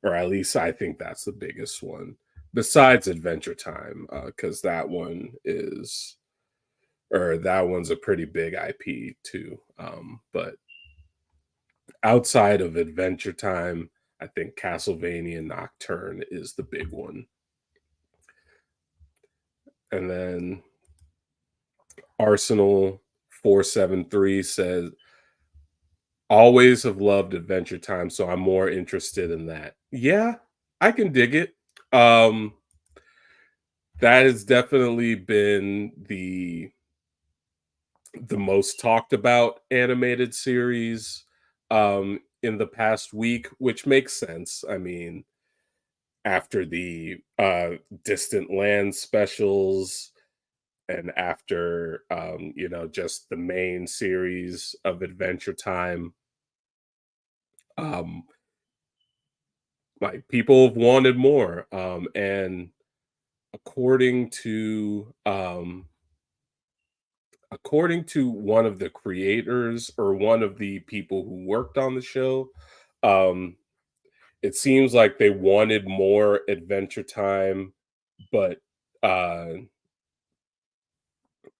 or at least I think that's the biggest one. Besides Adventure Time, because that one's a pretty big IP too. But outside of Adventure Time, I think Castlevania Nocturne is the big one. And then Arsenal 473 says, always have loved Adventure Time, so I'm more interested in that. Yeah, I can dig it. Um, that has definitely been the most talked about animated series in the past week, which makes sense. I mean, after the Distant Land specials and after just the main series of Adventure Time, um like people have wanted more. And according to one of the creators or one of the people who worked on the show, um it seems like they wanted more Adventure Time, but uh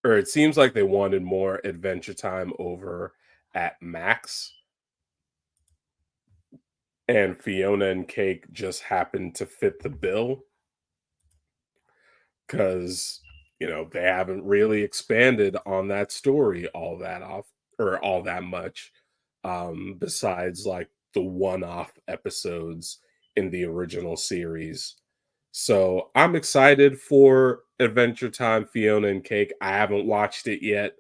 or it seems like they wanted more Adventure Time over at Max, and Fiona and Cake just happened to fit the bill because they haven't really expanded on that story all that off or all that much, besides like the one-off episodes in the original series. So I'm excited for Adventure Time Fiona and Cake. I haven't watched it yet.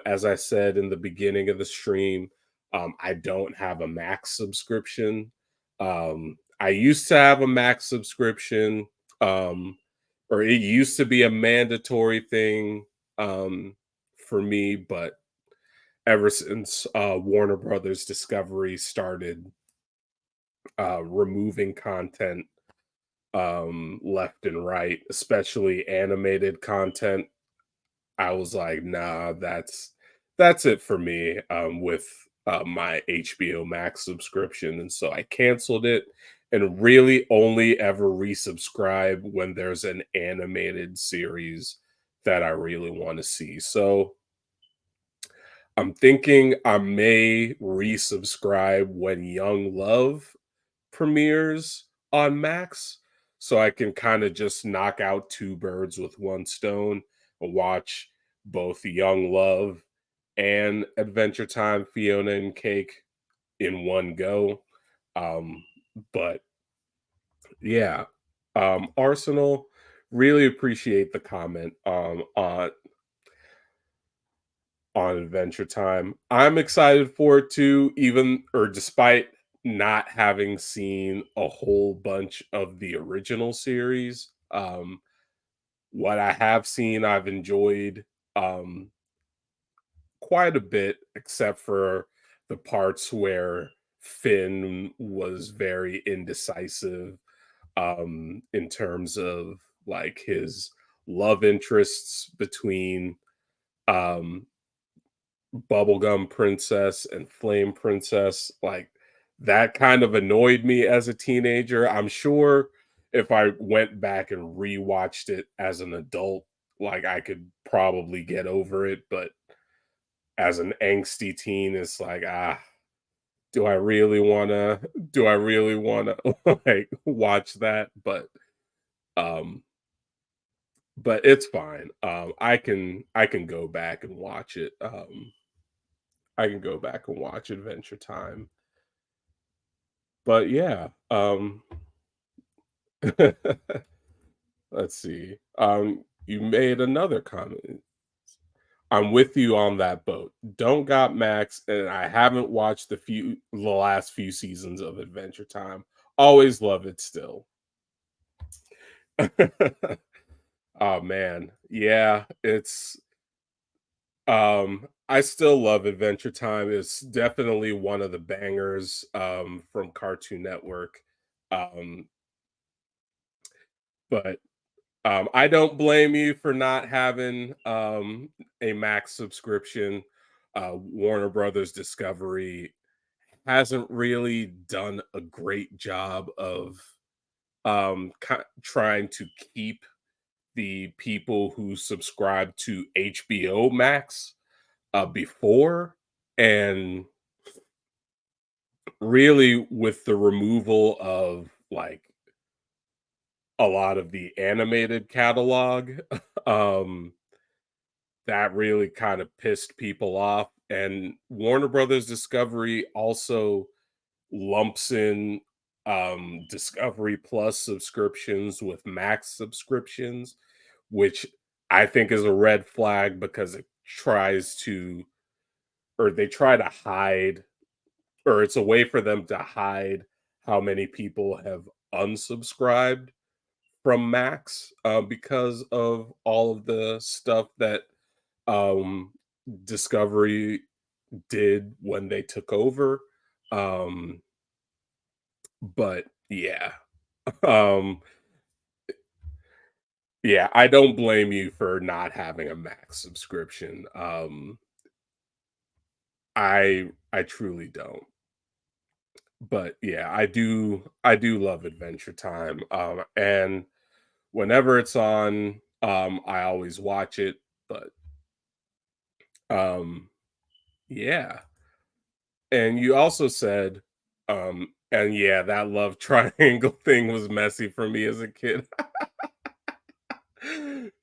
As I said in the beginning of the stream, I don't have a Max subscription. I used to have a Max subscription, um, or it used to be a mandatory thing for me, but ever since Warner Brothers Discovery started removing content left and right, especially animated content, I was like, nah, that's it for me with my HBO Max subscription. And so I canceled it and really only ever resubscribe when there's an animated series that I really want to see. So I'm thinking I may resubscribe when Young Love premieres on Max, so I can kind of just knock out two birds with one stone and watch both Young Love and Adventure Time Fiona and Cake in one go. Um, but yeah, Arsenal, really appreciate the comment on Adventure Time. I'm excited for it too, even or despite not having seen a whole bunch of the original series. What I have seen, I've enjoyed quite a bit, except for the parts where Finn was very indecisive in terms of like his love interests between um Bubblegum Princess and Flame Princess, like, that kind of annoyed me as a teenager. I'm sure if I went back and rewatched it as an adult, like, I could probably get over it, but as an angsty teen, it's like, do I really wanna like, watch that? Um but it's fine. I can go back and watch it, I can go back and watch Adventure Time. But yeah, let's see. You made another comment. I'm with you on that boat. Don't got Max, and I haven't watched the last few seasons of Adventure Time. Always love it still. Oh man. Yeah, I still love Adventure Time. It's definitely one of the bangers from Cartoon Network. Um, but I don't blame you for not having a Max subscription. Warner Brothers Discovery hasn't really done a great job of trying to keep the people who subscribe to HBO Max before. And really, with the removal of like a lot of the animated catalog, um, that really kind of pissed people off. And Warner Brothers Discovery also lumps in Discovery Plus subscriptions with Max subscriptions, which I think is a red flag because it tries to, or they try to hide, or it's a way for them to hide how many people have unsubscribed from Max because of all of the stuff that um, Discovery did when they took over. Um, but yeah, um, yeah, I don't blame you for not having a Max subscription. I truly don't. But yeah, I do love Adventure Time. And whenever it's on, I always watch it. But um, yeah. And you also said, and yeah, that love triangle thing was messy for me as a kid.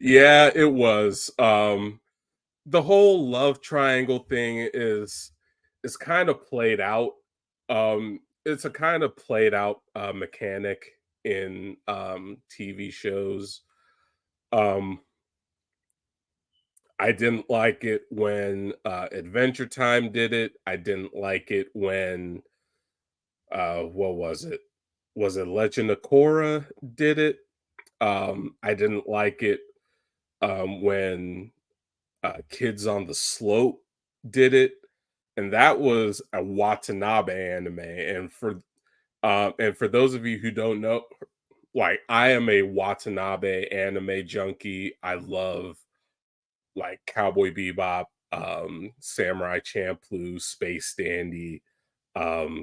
Yeah, it was. The whole love triangle thing is kind of played out. It's a kind of played out mechanic in TV shows. Um, I didn't like it when Adventure Time did it. I didn't like it when what was it? Was it Legend of Korra did it? I didn't like it when Kids on the Slope did it, and that was a Watanabe anime. And for those of you who don't know, like I am a Watanabe anime junkie. I love like Cowboy Bebop, Samurai Champloo, Space Dandy,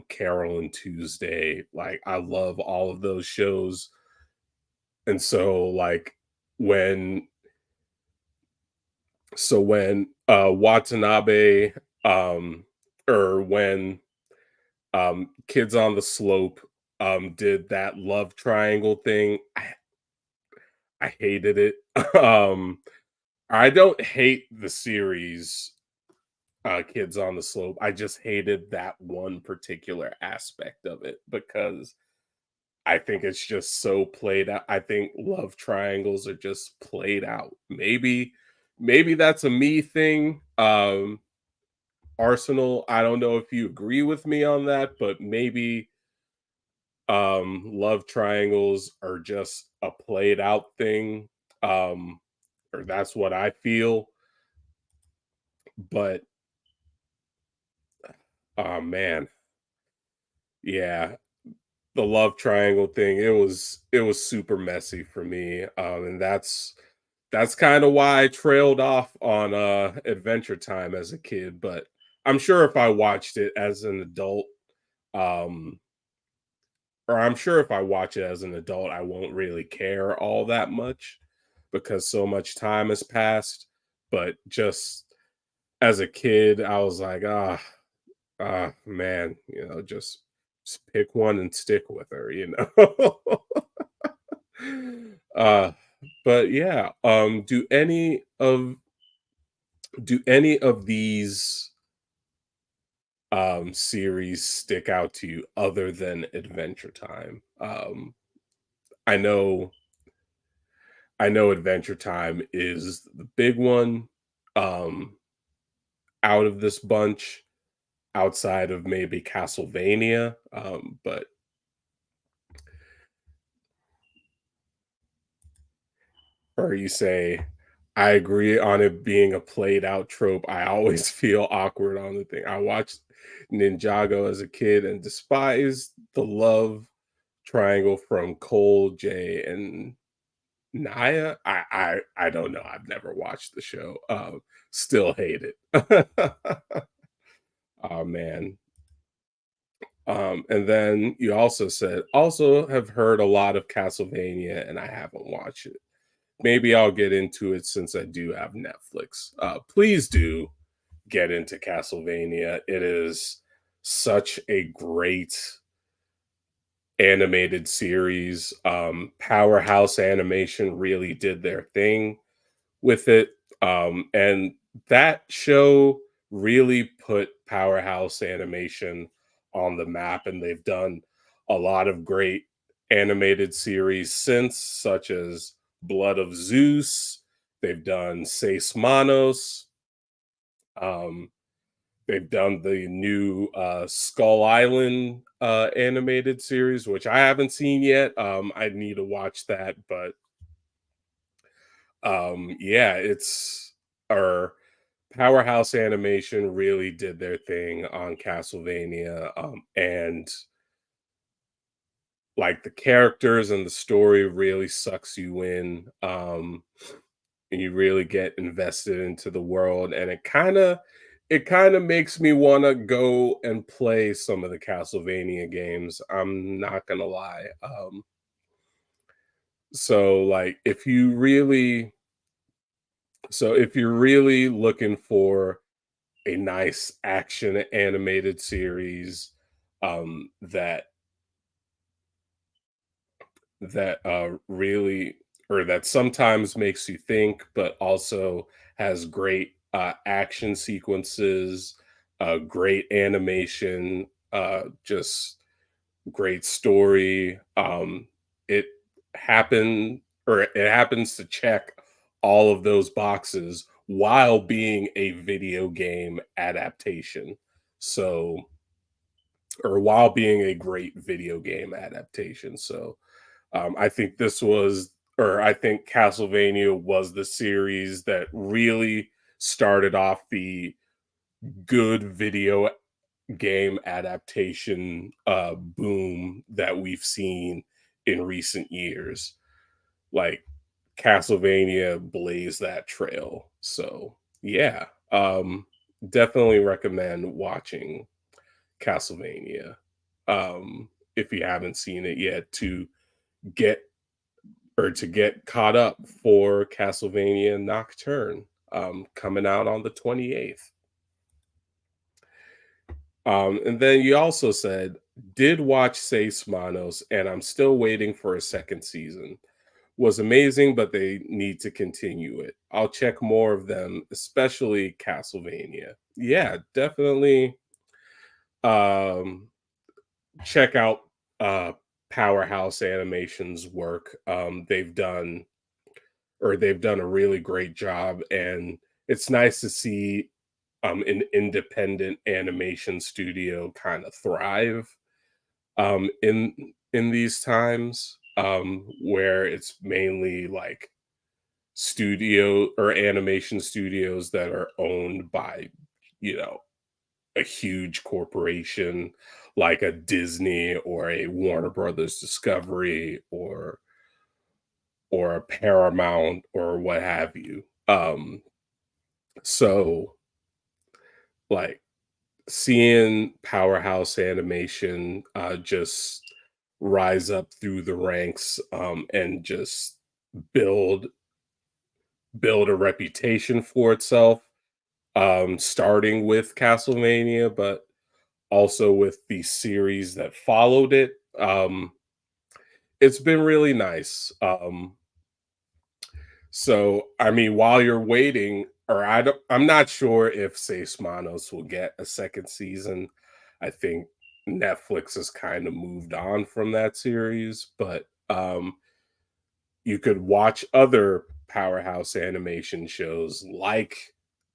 Carol and Tuesday. Like I love all of those shows. And so like when when Watanabe or when Kids on the Slope did that love triangle thing, I hated it. I don't hate the series Kids on the Slope. I just hated that one particular aspect of it because I think it's just so played out. I think love triangles are just played out. Maybe that's a me thing. Arsenal, I don't know if you agree with me on that, but maybe love triangles are just a played out thing. Um or that's what I feel. But oh man, yeah, the love triangle thing, it was super messy for me. And that's kind of why I trailed off on Adventure Time as a kid, but I'm sure if I watched it as an adult, um or I'm sure if I watch it as an adult, I won't really care all that much because so much time has passed. But just as a kid, I was like, man, just pick one and stick with her, uh, but yeah, do any of these series stick out to you other than Adventure Time? I know I know Adventure Time is the big one um out of this bunch, outside of maybe Castlevania. But or you say, I agree on it being a played out trope. I always feel awkward on the thing. I watched Ninjago as a kid and despised the love triangle from Cole, Jay, and Naya. I don't know. I've never watched the show. Still hate it. Oh man. And then you also said also have heard a lot of Castlevania and I haven't watched it. Maybe I'll get into it since I do have Netflix. Please do get into Castlevania. It is such a great animated series. Powerhouse Animation really did their thing with it. And that show really put Powerhouse Animation on the map, and they've done a lot of great animated series since, such as Blood of Zeus. They've done Seis Manos. Um, they've done the new Skull Island animated series, which I haven't seen yet. I need to watch that, but yeah, it's or Powerhouse Animation really did their thing on Castlevania, and like the characters and the story really sucks you in, and you really get invested into the world, and it kind of makes me want to go and play some of the Castlevania games. I'm not gonna lie. So like if you're really looking for a nice action animated series that really or that sometimes makes you think but also has great action sequences, great animation, just great story. it happened or it happens to check all of those boxes while being a video game adaptation. So, or while being a great video game adaptation. So, I think this was, or I think Castlevania was the series that really started off the good video game adaptation boom that we've seen in recent years. Like Castlevania blazed that trail. So yeah, definitely recommend watching Castlevania if you haven't seen it yet get to get caught up for Castlevania Nocturne coming out on the 28th. And then you also said, did watch Seis Manos, and I'm still waiting for a second season. Was amazing, but they need to continue it. I'll check more of them, especially Castlevania. Yeah, definitely um, check out uh, Powerhouse Animation's work. They've done a really great job, and it's nice to see an independent animation studio kind of thrive in these times where it's mainly like studio or animation studios that are owned by you know a huge corporation like a Disney or a Warner Brothers Discovery or a Paramount or what have you. So like seeing Powerhouse Animation just rise up through the ranks and just build build a reputation for itself, starting with Castlevania, but also with the series that followed it. It's been really nice. So, I mean, while you're waiting, or I'm not sure if Seis Manos will get a second season. I think Netflix has kind of moved on from that series, but you could watch other Powerhouse animation shows like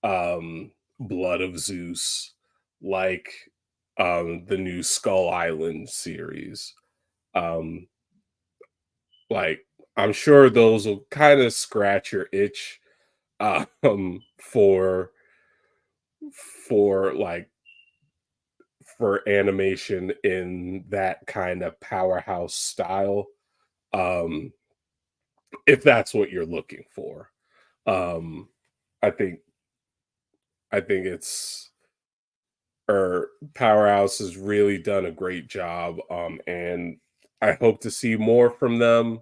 Blood of Zeus, like the new Skull Island series. Um, like I'm sure those will kind of scratch your itch for for like for animation in that kind of powerhouse style um if that's what you're looking for. um i think I think it's or Powerhouse has really done a great job, and I hope to see more from them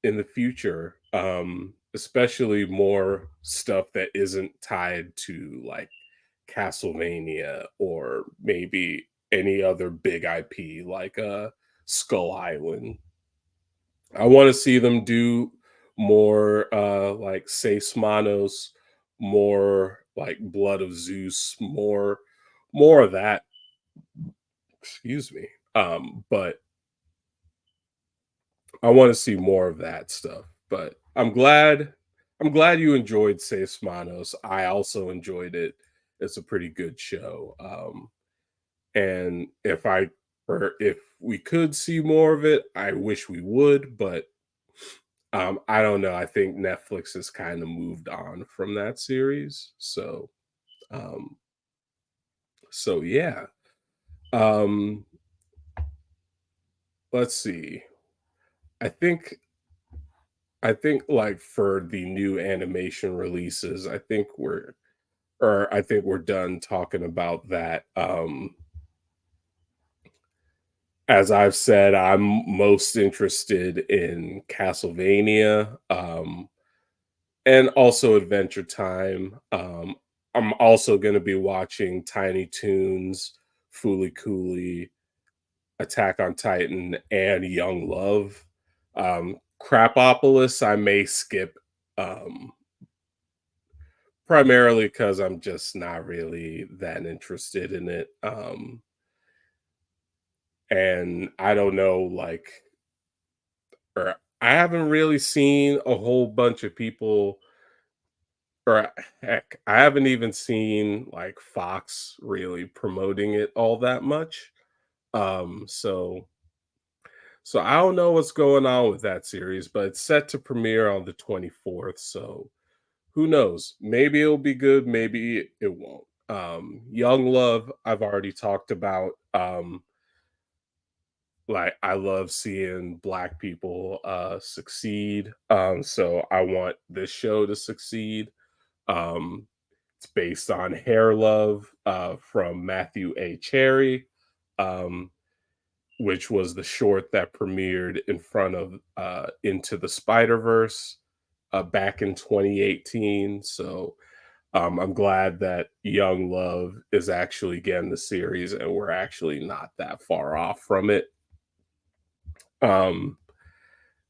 in the future, especially more stuff that isn't tied to like Castlevania or maybe any other big IP like Skull Island. I want to see them do more like Seis Manos, more like Blood of Zeus, more of that, excuse me. But I want to see more of that stuff. But I'm glad you enjoyed Seis Manos. I also enjoyed it. It's a pretty good show. And if we could see more of it, I wish we would, but I don't know. I think Netflix has kind of moved on from that series. Um so yeah. Um let's see. I think I think like for the new animation releases, I think we're done talking about that. As I've said, I'm most interested in Castlevania, and also Adventure Time. I'm also going to be watching Tiny Toons, Foolie Cooley, Attack on Titan, and Young Love. Crapopolis, I may skip, um, primarily because I'm just not really that interested in it. And I don't know, like or I haven't really seen a whole bunch of people, or heck, I haven't even seen like Fox really promoting it all that much. So I don't know what's going on with that series, but it's set to premiere on the 24th. So who knows? Maybe it'll be good, maybe it won't. Young Love, I've already talked about. Like I love seeing black people succeed. So I want this show to succeed. Um, it's based on Hair Love from Matthew A. Cherry. Um, which was the short that premiered in front of Into the Spider Verse back in 2018. So I'm glad that Young Love is actually getting the series, and we're actually not that far off from it. Um,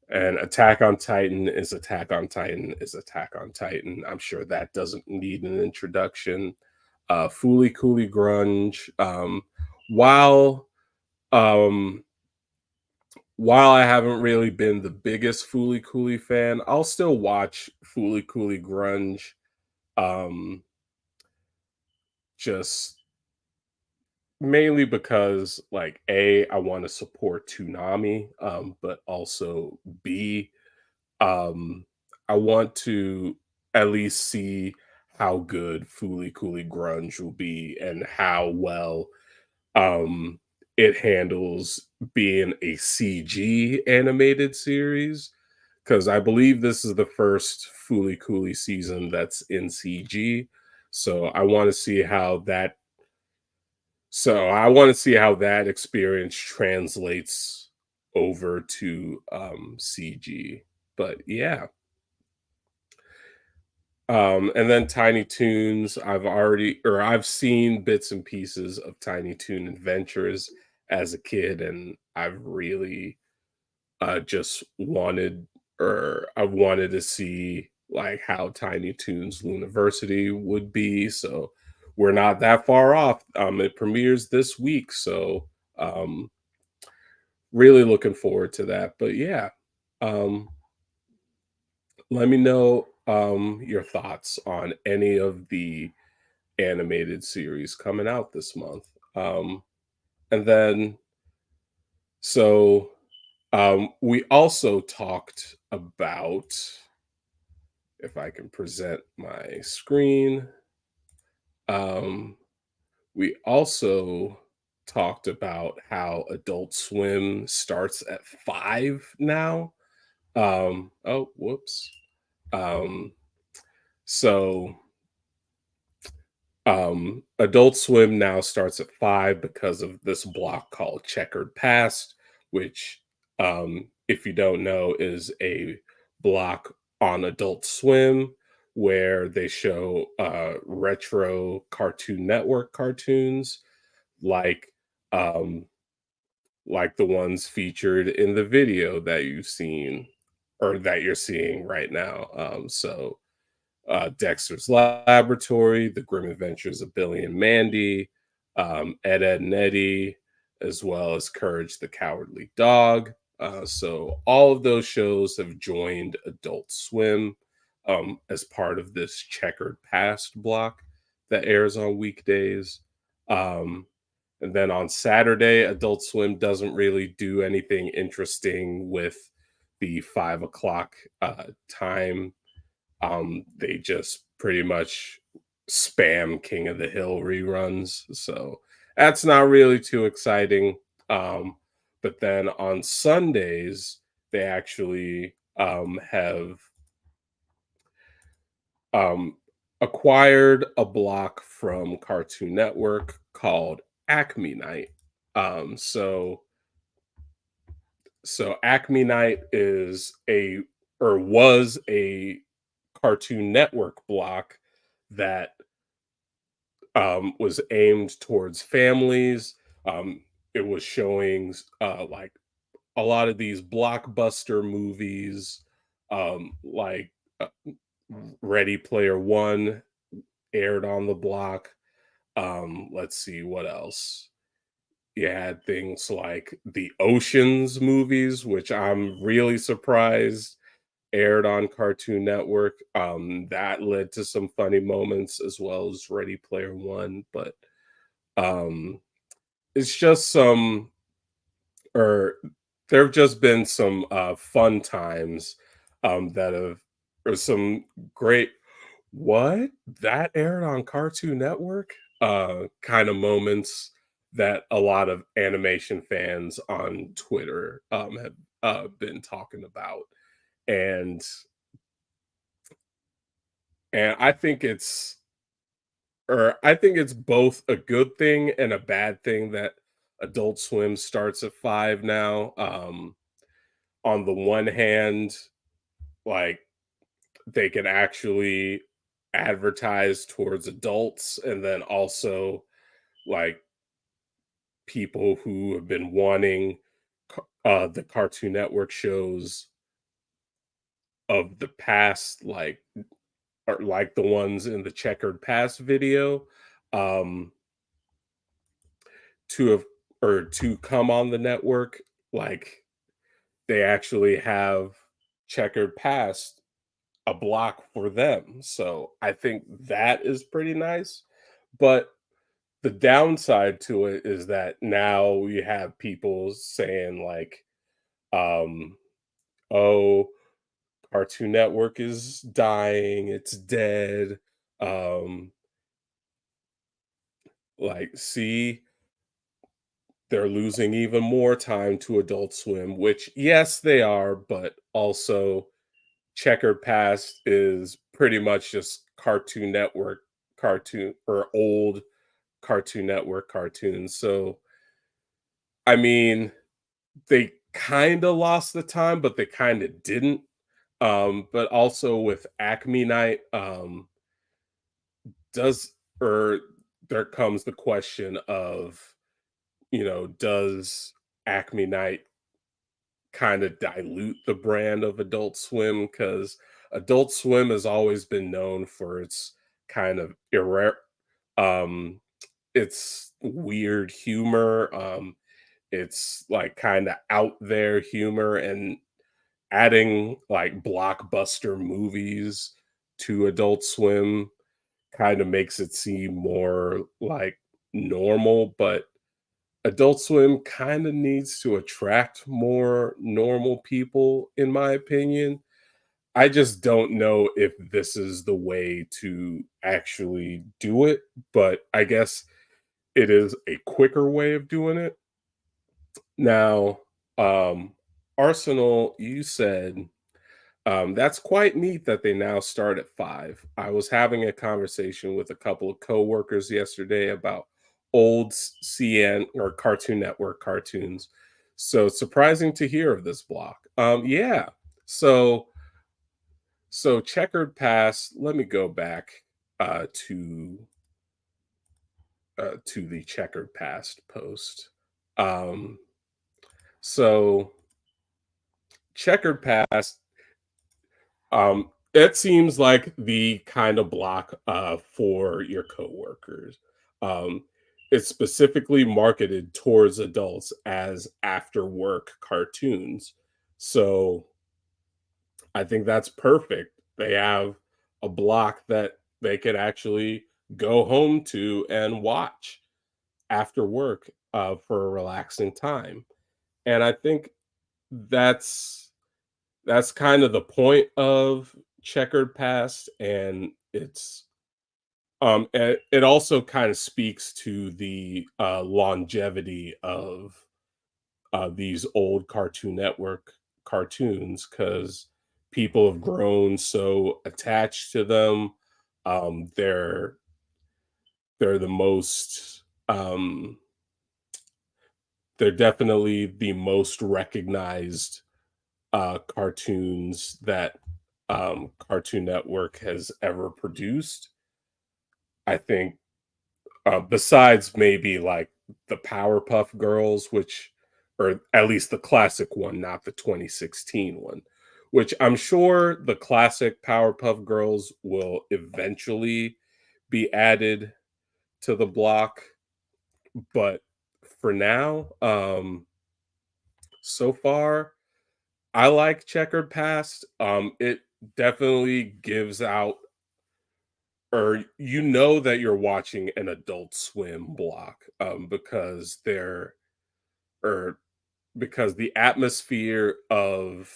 and Attack on Titan is Attack on Titan is Attack on Titan. I'm sure that doesn't need an introduction. Foolie Cooley Grunge. While um, while I haven't really been the biggest Foolie Cooley fan, I'll still watch Foolie Cooley Grunge. Um, just mainly because, like, A, I want to support Toonami, but also B, um, I want to at least see how good Foolie Cooley Grunge will be and how well um it handles being a CG animated series, because I believe this is the first Foolie Cooley season that's in CG. So I want to see how that so I want to see how that experience translates over to CG. But yeah. And then Tiny Toons, I've seen bits and pieces of Tiny Toon Adventures as a kid, and I've really just wanted, or I wanted to see like how Tiny Toons University would be. So we're not that far off. It premieres this week, so um, really looking forward to that. But yeah, um, let me know your thoughts on any of the animated series coming out this month. And then, so we also talked about, if I can present my screen, um, we also talked about how Adult Swim starts at 5 now. Oh, whoops. Um, so Adult Swim now starts at 5 because of this block called Checkered Past, which, if you don't know, is a block on Adult Swim where they show retro Cartoon Network cartoons, like um, like the ones featured in the video that you've seen, or that you're seeing right now. Dexter's Laboratory, The Grim Adventures of Billy and Mandy, Ed, Ed and Eddie, as well as Courage the Cowardly Dog. So all of those shows have joined Adult Swim as part of this checkered past block that airs on weekdays. Um, and then on Saturday, Adult Swim doesn't really do anything interesting with the 5 o'clock time. They just pretty much spam King of the Hill reruns. So that's not really too exciting. But then on Sundays, they actually have um, acquired a block from Cartoon Network called Acme Night. Um, so so Acme Night is a or was a Cartoon Network block that was aimed towards families. It was showing like a lot of these blockbuster movies, like uh, Ready Player One aired on the block. Let's see what else. You had things like the Oceans movies, which I'm really surprised aired on Cartoon Network. That led to some funny moments as well as Ready Player One, but um, it's just some, or there have just been some fun times that have, or some great, what, that aired on Cartoon Network kind of moments that a lot of animation fans on Twitter have been talking about, and I think it's both a good thing and a bad thing that Adult Swim starts at 5 now. On the one hand, like, they can actually advertise towards adults, and then also, like, people who have been wanting the Cartoon Network shows of the past, like, or like the ones in the Checkered Past video, um, to have, or to come on the network, like, they actually have Checkered Past a block for them. So I think that is pretty nice. But the downside to it is that now we have people saying like, um, oh, Cartoon Network is dying, it's dead. Um, like, see, they're losing even more time to Adult Swim, which yes, they are, but also Checkered Past is pretty much just Cartoon Network cartoon, or old Cartoon Network cartoons. So, I mean, they kind of lost the time, but they kind of didn't. But also with Acme Night, does, or there comes the question of, does Acme Night kind of dilute the brand of Adult Swim? Because Adult Swim has always been known for its kind of um, its weird humor. It's like kind of out there humor, and adding like blockbuster movies to Adult Swim kind of makes it seem more like normal, but Adult Swim kind of needs to attract more normal people, in my opinion. I just don't know if this is the way to actually do it, but I guess it is a quicker way of doing it. Now, Arsenal, you said that's quite neat that they now start at 5. I was having a conversation with a couple of coworkers yesterday about old CN or Cartoon Network cartoons. So surprising to hear of this block. Yeah. So Checkered Past. Let me go back to the Checkered Past post. Um, so Checkered Past, it seems like the kind of block for your coworkers. Um, it's specifically marketed towards adults as after work cartoons. So I think that's perfect. They have a block that they could actually go home to and watch after work for a relaxing time. And I think that's kind of the point of Checkered Past, and it also kind of speaks to the longevity of these old Cartoon Network cartoons, because people have grown so attached to them. They're the most they're definitely the most recognized cartoons that Cartoon Network has ever produced. I think, besides maybe like the Powerpuff Girls, which, or at least the classic one, not the 2016 one, which I'm sure the classic Powerpuff Girls will eventually be added to the block. But for now, so far, I like Checkered Past. It definitely gives out, or you know that you're watching an Adult Swim block, because they're or because the atmosphere of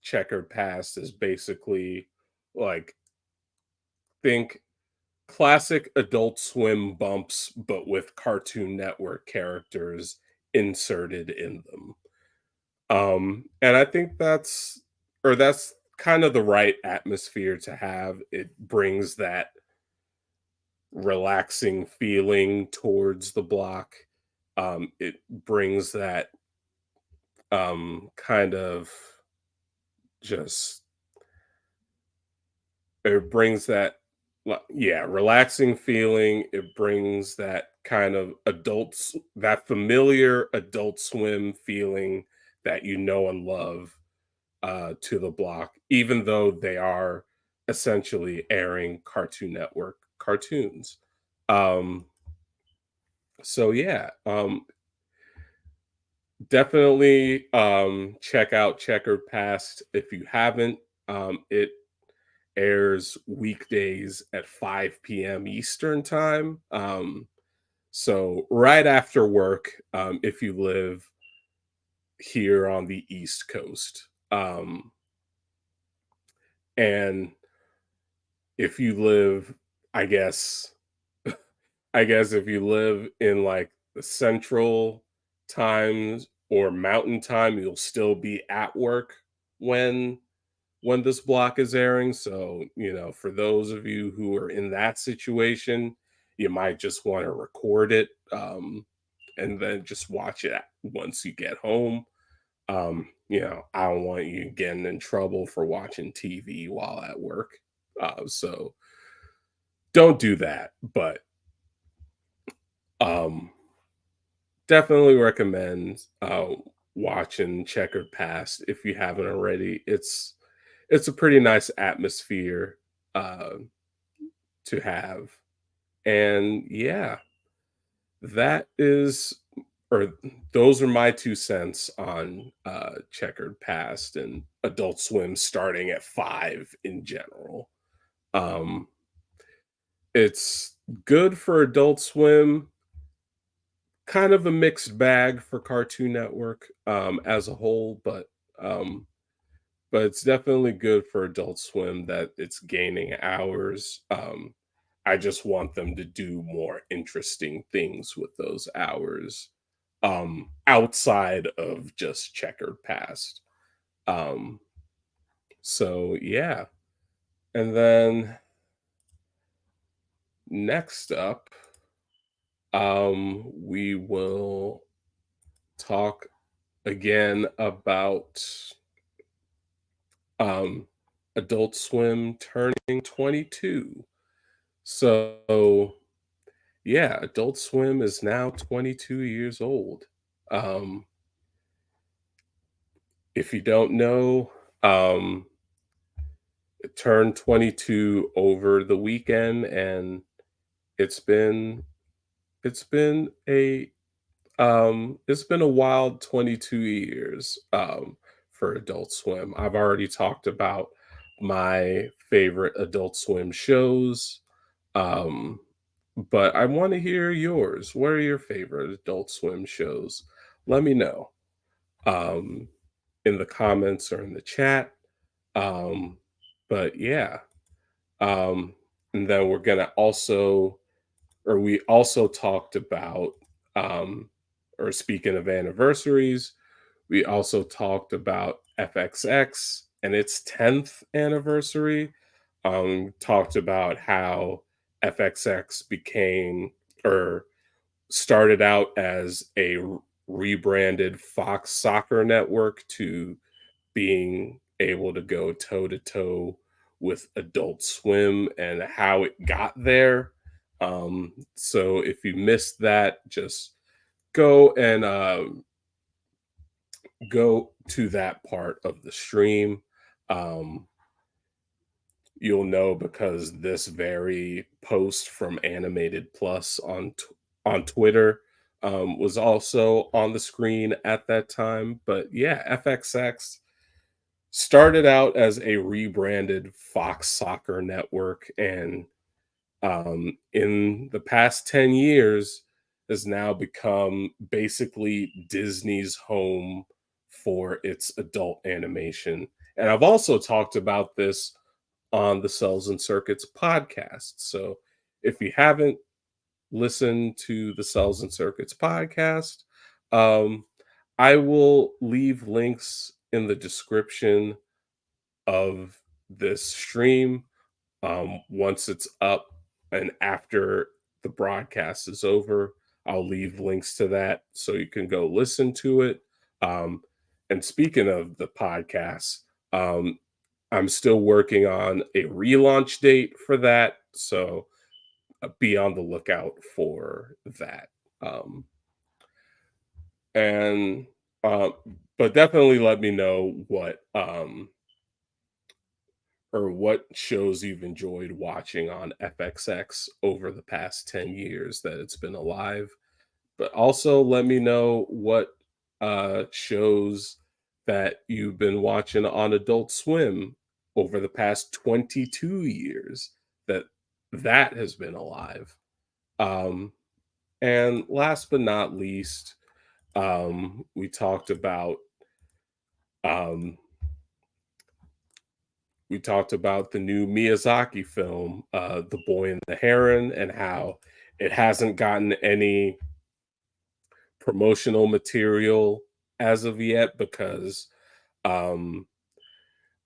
Checkered Past is basically like, think classic Adult Swim bumps, but with Cartoon Network characters inserted in them. And I think that's kind of the right atmosphere to have. It brings that relaxing feeling towards the block. It brings that kind of just it brings that yeah, relaxing feeling. It brings that kind of that familiar Adult Swim feeling that you know and love, to the block, even though they are essentially airing Cartoon Network cartoons. Um, so yeah, definitely check out Checkered Past if you haven't. It airs weekdays at 5 p.m. Eastern time. So right after work, if you live here on the East Coast. And if you live, I guess, I guess if you live in like the central times or mountain time, you'll still be at work when this block is airing. So, for those of you who are in that situation, you might just want to record it, and then just watch it once you get home. I don't want you getting in trouble for watching TV while at work. So don't do that. But um, definitely recommend watching Checkered Past if you haven't already. It's a pretty nice atmosphere uh, to have, and yeah, that is or those are my 2 cents on Checkered Past and Adult Swim starting at 5 in general. Um, it's good for Adult Swim, kind of a mixed bag for Cartoon Network, as a whole, um, but it's definitely good for Adult Swim that it's gaining hours. I just want them to do more interesting things with those hours, outside of just Checkered Past. Um, so yeah. And then next up, we will talk again about um Adult Swim turning 22. So yeah, Adult Swim is now 22 years old. Um, if you don't know, it turned 22 over the weekend, and it's been it's been a it's been a wild 22 years, for Adult Swim. I've already talked about my favorite Adult Swim shows, um, but I want to hear yours. What are your favorite Adult Swim shows? Let me know, um, in the comments or in the chat. Um, but yeah, um, and then we also talked about, um, or speaking of anniversaries, we also talked about FXX and its 10th anniversary. Talked about how FXX became or started out as a rebranded Fox Soccer Network to being able to go toe to toe with Adult Swim and how it got there. So if you missed that, just go and go to that part of the stream. Um, you'll know because this very post from Animated Plus on Twitter was also on the screen at that time. But yeah, FXX started out as a rebranded Fox Soccer Network, and in the past 10 years has now become basically Disney's home for its adult animation. And I've also talked about this on the Cells and Circuits podcast. So if you haven't listened to the Cells and Circuits podcast, um, I will leave links in the description of this stream once it's up and after the broadcast is over. I'll leave links to that so you can go listen to it. Um, and speaking of the podcast, um, I'm still working on a relaunch date for that. So be on the lookout for that. Um, and uh, but definitely let me know what or what shows you've enjoyed watching on FXX over the past 10 years that it's been alive. But also let me know what shows that you've been watching on Adult Swim over the past 22 years that that has been alive. Um, and last but not least, we talked about um, the new Miyazaki film, The Boy and the Heron, and how it hasn't gotten any promotional material as of yet because um,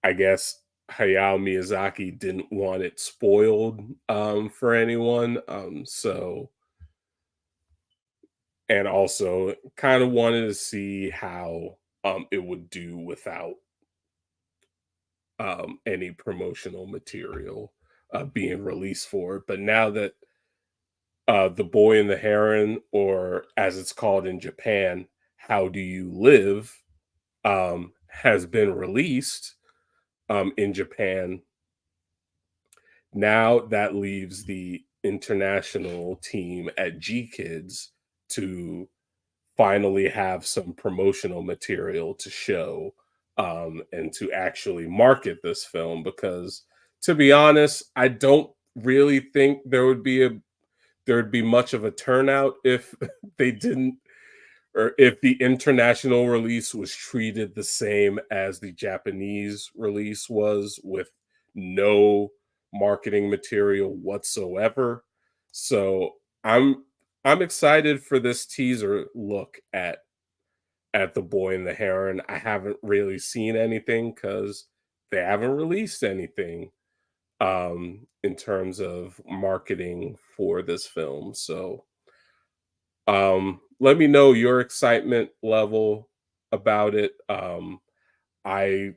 I guess Hayao Miyazaki didn't want it spoiled for anyone. And also kind of wanted to see how it would do without any promotional material being released for it. But now that The Boy and the Heron, or as it's called in Japan, How Do You Live, has been released in Japan, now that leaves the international team at G Kids to finally have some promotional material to show and to actually market this film because to be honest, I don't really think there'd be much of a turnout if they didn't, or if the international release was treated the same as the Japanese release was, with no marketing material whatsoever. So I'm excited for this teaser look at The Boy and the Heron. I haven't really seen anything because they haven't released anything in terms of marketing for this film. So let me know your excitement level about it. I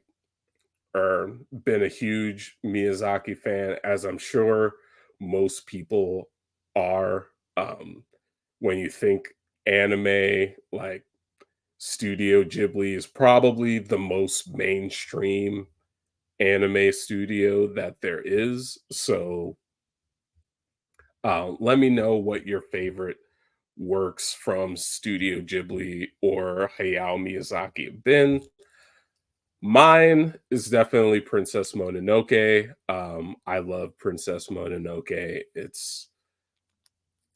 been a huge Miyazaki fan, as I'm sure most people are. When you think anime, like Studio Ghibli is probably the most mainstream anime studio that there is. So let me know what your favorite works from Studio Ghibli or Hayao Miyazaki have been. Mine is definitely Princess Mononoke. I love Princess Mononoke. It's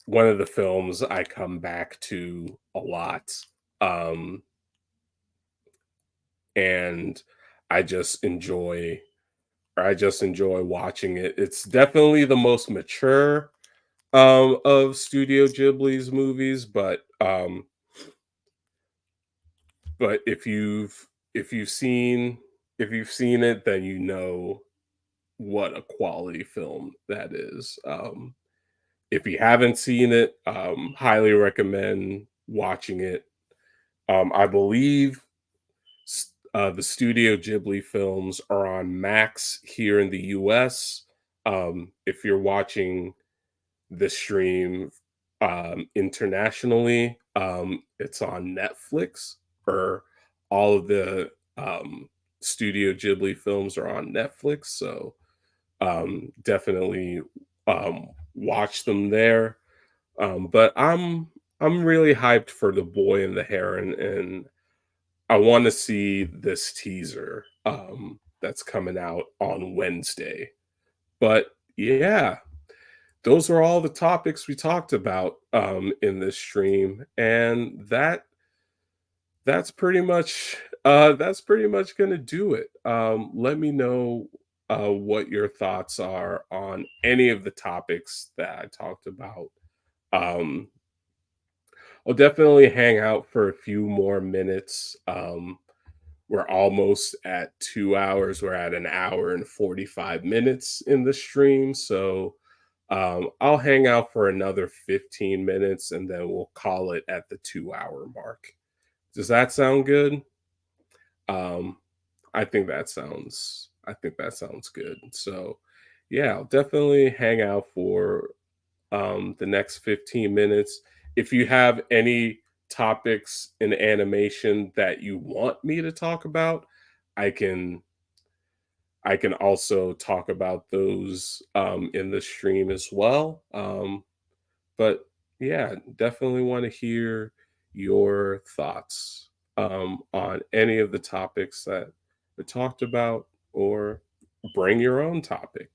one of the films I come back to a lot. Um, and I just enjoy I just enjoy watching it. It's definitely the most mature of Studio Ghibli's movies, but if you've seen if you've seen it, then you know what a quality film that is. If you haven't seen it, highly recommend watching it. I believe the Studio Ghibli films are on Max here in the US. If you're watching the stream internationally, it's on Netflix, or all of the Studio Ghibli films are on Netflix. So definitely watch them there. But I'm really hyped for The Boy and the Heron, and I want to see this teaser that's coming out on Wednesday. But yeah, those are all the topics we talked about in this stream, and that's pretty much gonna do it. Let me know what your thoughts are on any of the topics that I talked about. Um, I'll definitely hang out for a few more minutes. We're almost at 2 hours. We're at an hour and 45 minutes in the stream. So I'll hang out for another 15 minutes and then we'll call it at the 2 hour mark. Does that sound good? Um, I think that sounds good. So yeah, I'll definitely hang out for the next 15 minutes. If you have any topics in animation that you want me to talk about, I can I can also talk about those in the stream as well. But yeah, definitely want to hear your thoughts on any of the topics that we talked about, or bring your own topic.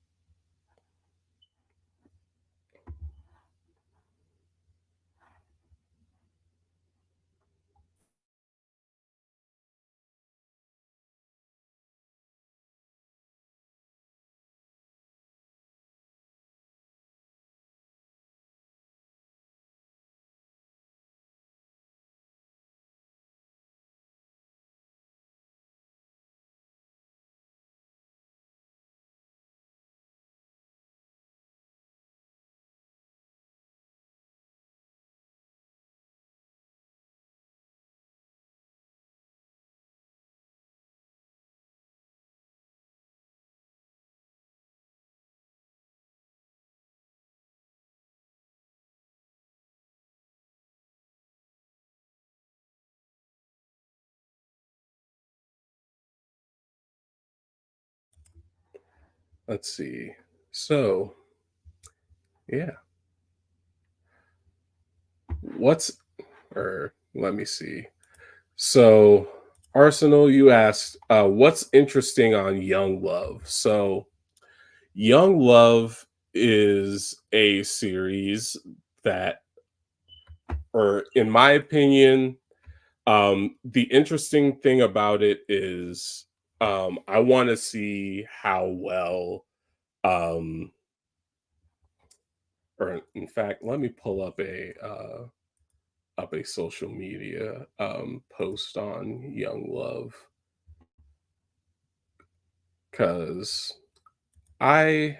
Let's see. So, yeah, what's or let me see. So, Arsenal, you asked, what's interesting on Young Love? So, Young Love is a series that, or in my opinion, the interesting thing about it is I want to see how well, um, or in fact, let me pull up a social media post on Young Love because I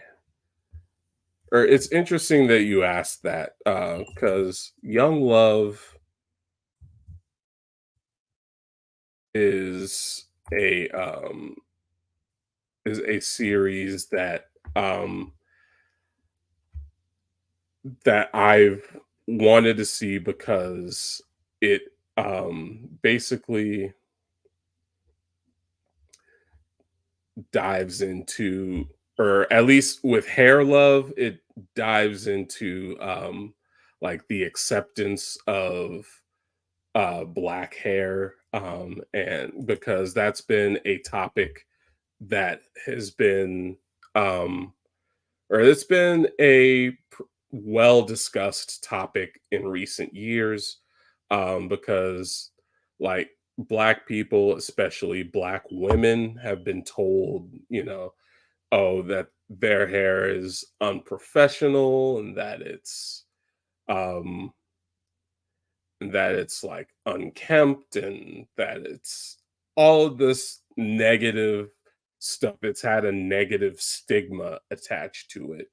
or it's interesting that you asked that because Young Love is a um, is a series um, that I've wanted to see because it basically dives into, or at least with Hair Love, it dives into like the acceptance of black hair, and because that's been a topic that has been um or it's been a well discussed topic in recent years, because like black people, especially black women, have been told, oh, that their hair is unprofessional and um that it's like unkempt and that it's all of this negative stuff. It's had a negative stigma attached to it.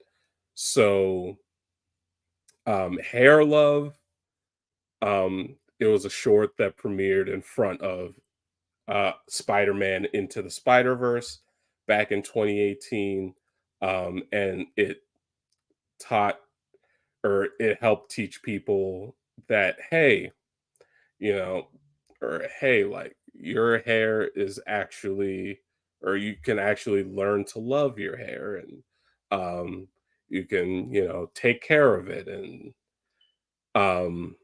So, Hair Love, it was a short that premiered in front of Spider-Man Into the Spider-Verse back in 2018. And taught it helped teach people that, hey, you know, or hey, like your hair is actually, or you can actually learn to love your hair, and um, you can, take care of it. And um,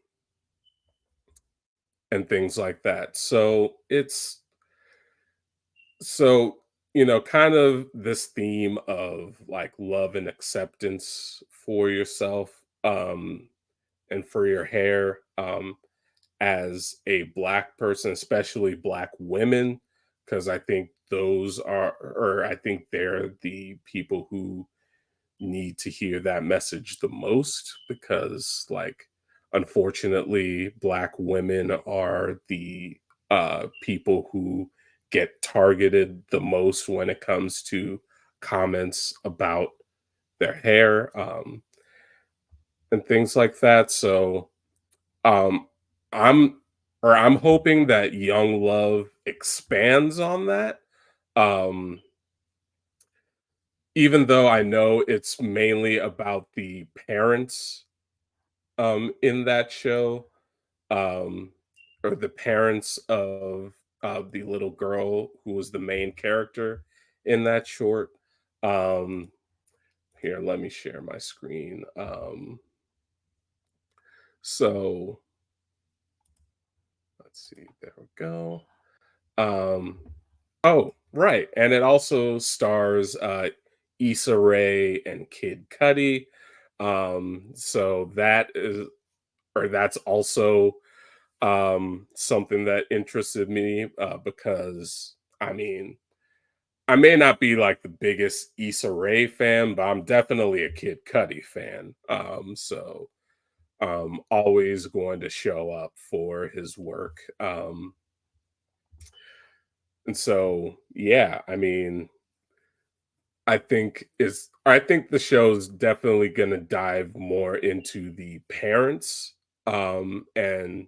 and things like that. So kind of this theme of like love and acceptance for yourself, and for your hair, as a black person, especially black women, because I think I think they're the people who need to hear that message the most, because like unfortunately black women are the people who get targeted the most when it comes to comments about their hair, and things like that. So um I'm I'm hoping that Young Love expands on that, um even though I know it's mainly about the parents, in that show, um, or the parents of the little girl who was the main character in that short. Um, Here, let me share my screen. So let's see. There we go. Um, oh, right, and it also stars Issa Rae and Kid Cudi. So that's also something that interested me, because I mean, I may not be like the biggest Issa Rae fan, but I'm definitely a Kid Cudi fan. Always going to show up for his work. And so yeah, I mean, I think the show's definitely gonna dive more into the parents, and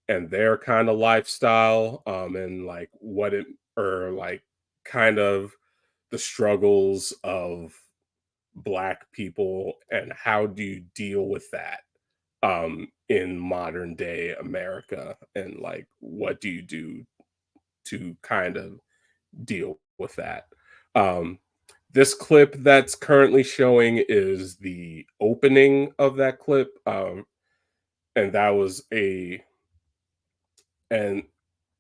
their kind of lifestyle, and like what it or like kind of the struggles of black people, and how do you deal with that in modern day America, and like what do you do to kind of deal with that. um this clip that's currently showing is the opening of that clip, and that was a and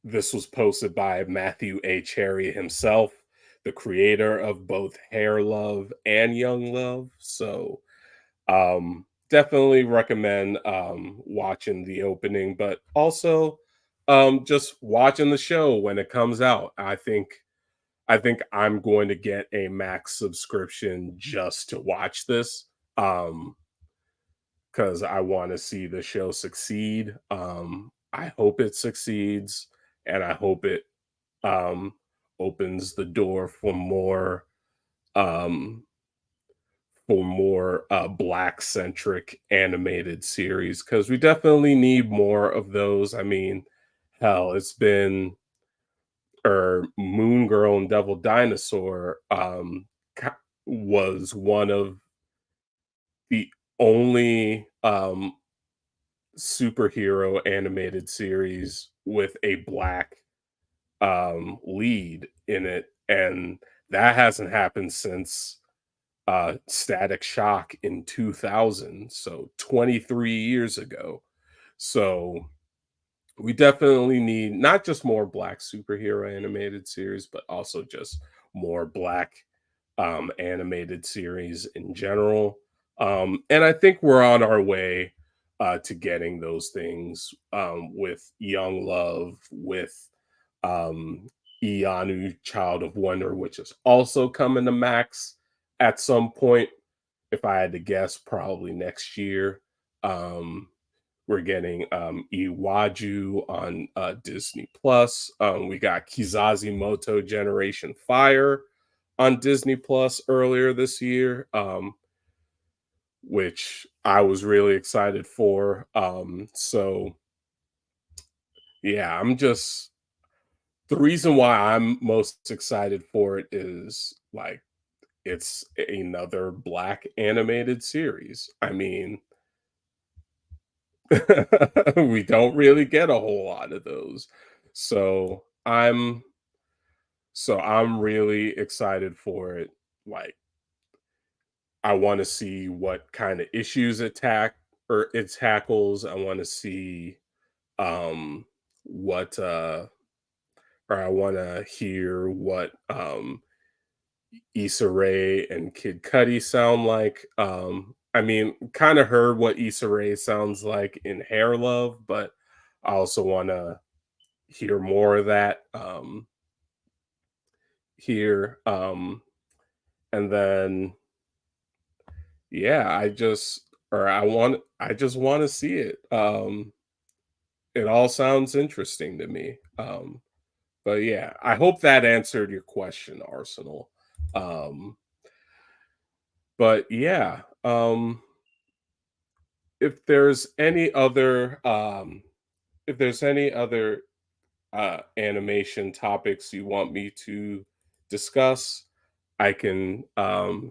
this was posted by Matthew A. Cherry himself, the creator of both Hair Love and Young Love. So, definitely recommend watching the opening, but also just watching the show when it comes out. I think I'm going to get a Max subscription just to watch this. Because I want to see the show succeed. I hope it succeeds, and I hope it um, opens the door um, for more black centric animated series, because we definitely need more of those. I mean, hell, it's been or Moon Girl and Devil Dinosaur, was one of the only superhero animated series with a black lead in it, and that hasn't happened since Static Shock in 2000, so 23 years ago. So we definitely need not just more black superhero animated series, but also just more black animated series in general. And I think we're on our way to getting those things, with Young Love, with um, Ianu, Child of Wonder, which is also coming to Max at some point. If I had to guess, probably next year. Um, we're getting Iwaju on Disney Plus. We got Kizazi Moto Generation Fire on Disney Plus earlier this year, which I was really excited for. So yeah, the reason why I'm most excited for it is like it's another black animated series. I mean, we don't really get a whole lot of those. So I'm really excited for it. Like I want to see what kind of issues it tackles. I want to see um what or I want to hear what Issa Rae and Kid Cudi sound like. I mean, kind of heard what Issa Rae sounds like in Hair Love, but I also want to hear more of that here. And then yeah, I just want to see it. It all sounds interesting to me. But yeah, I hope that answered your question, Arsenal. Um, but yeah, if there's any other if there's any other animation topics you want me to discuss, I can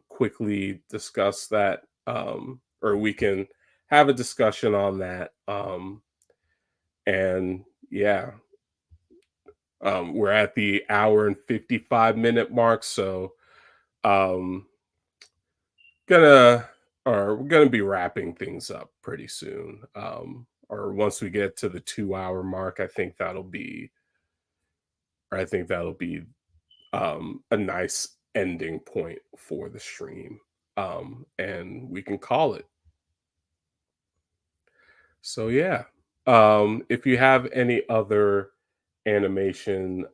quickly discuss that, or we can have a discussion on that. And yeah, we're at the hour and 55-minute mark, so um, gonna we're gonna be wrapping things up pretty soon. Or once we get to the 2 hour mark, I think that'll be a nice ending point for the stream. And we can call it. So yeah. If you have any other animation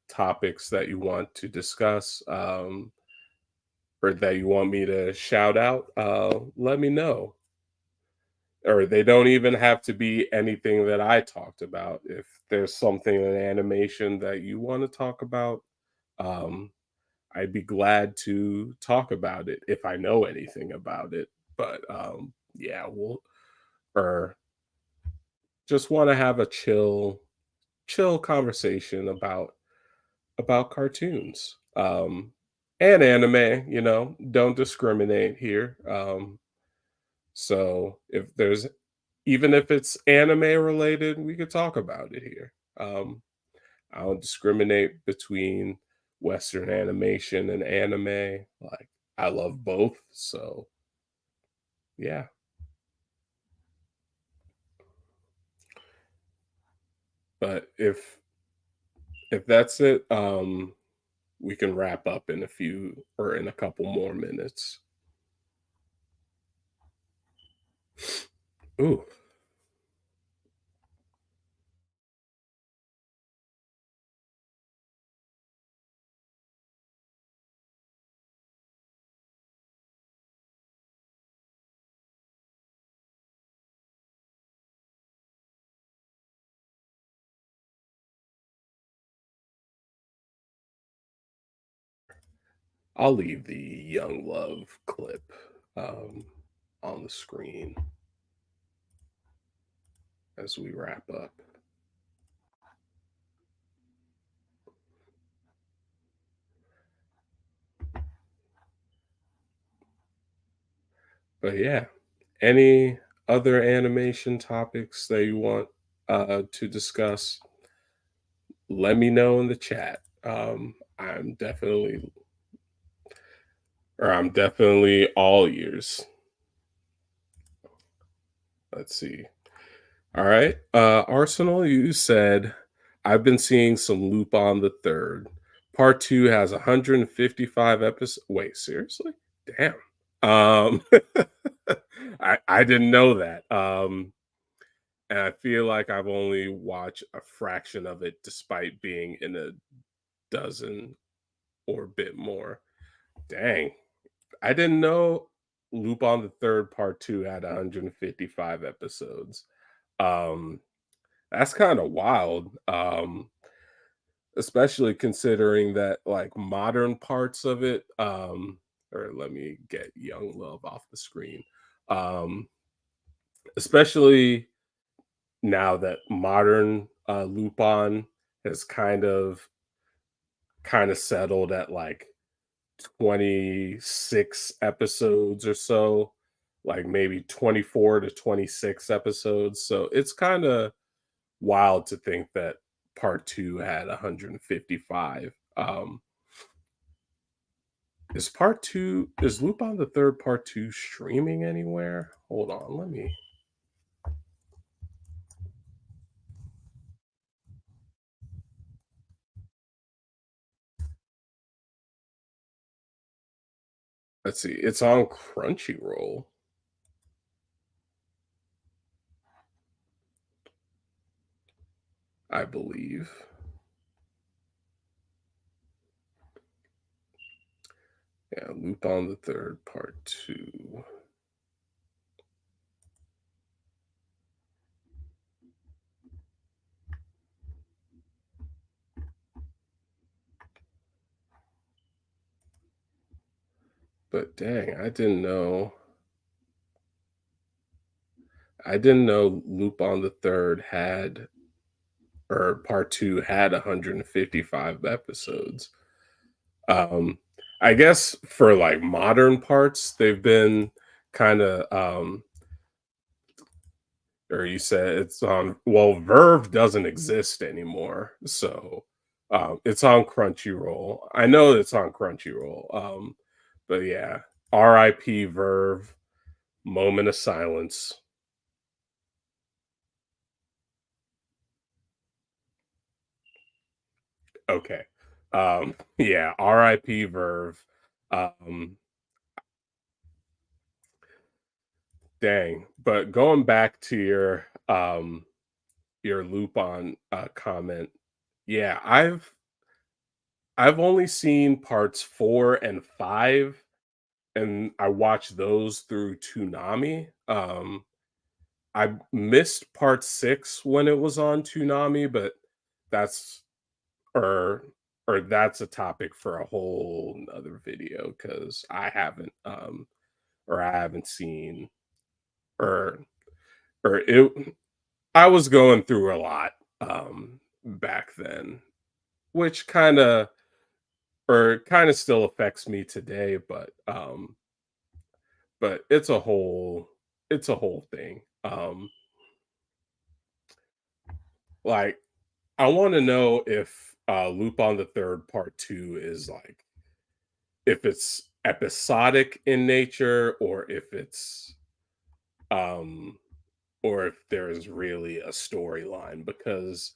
topics that you want to discuss, or that you want me to shout out, let me know. Or they don't even have to be anything that I talked about. If there's something in animation that you want to talk about, um, I'd be glad to talk about it if I know anything about it. But yeah, we'll or just want to have a chill conversation about cartoons. And anime, don't discriminate here. So if there's even if it's anime related, we could talk about it here. I don't discriminate between Western animation and anime. Like I love both. So yeah. But if that's it, we can wrap up in a few or in a couple more minutes. Ooh. I'll leave the Young Love clip um, on the screen as we wrap up. But yeah, any other animation topics that you want to discuss, let me know in the chat. I'm definitely all ears. Let's see. All right. Arsenal, you said I've been seeing some Lupin the Third. Part two has 155 episodes. Wait, seriously? Damn. Um I didn't know that. And I feel like I've only watched a fraction of it despite being in a dozen or a bit more. Dang. I didn't know Lupin the Third Part 2 had 155 episodes. Um That's kind of wild. Especially considering that like modern parts of it, or let me get Young Love off the screen. Um, Especially now that modern Lupin has kind of settled at like 26 episodes or so, like maybe 24 to 26 episodes. So it's kind of wild to think that part two had 155. Is Lupin the Third Part Two streaming anywhere? Hold on, let me. Let's see. It's on Crunchyroll, I believe. Yeah, Lupin the Third Part 2. But dang, I didn't know Lupin the Third had or Part 2 had 155 episodes. Um, I guess for, like, modern parts, they've been kinda, or you said it's on Verve doesn't exist anymore, so, it's on Crunchyroll. I know it's on Crunchyroll, but yeah, RIP Verve, moment of silence. Okay. Yeah, RIP Verve. Um, dang. But going back to your loop on comment, yeah, I've only seen parts 4 and 5, and I watched those through Toonami. I missed part 6 when it was on Toonami, but that's or that's a topic for a whole other video because I haven't seen or or it I was going through a lot back then, which kind of still affects me today, but it's a whole thing. Like I want to know if Lupin the Third Part 2 is like if it's episodic in nature um or if there's really a storyline because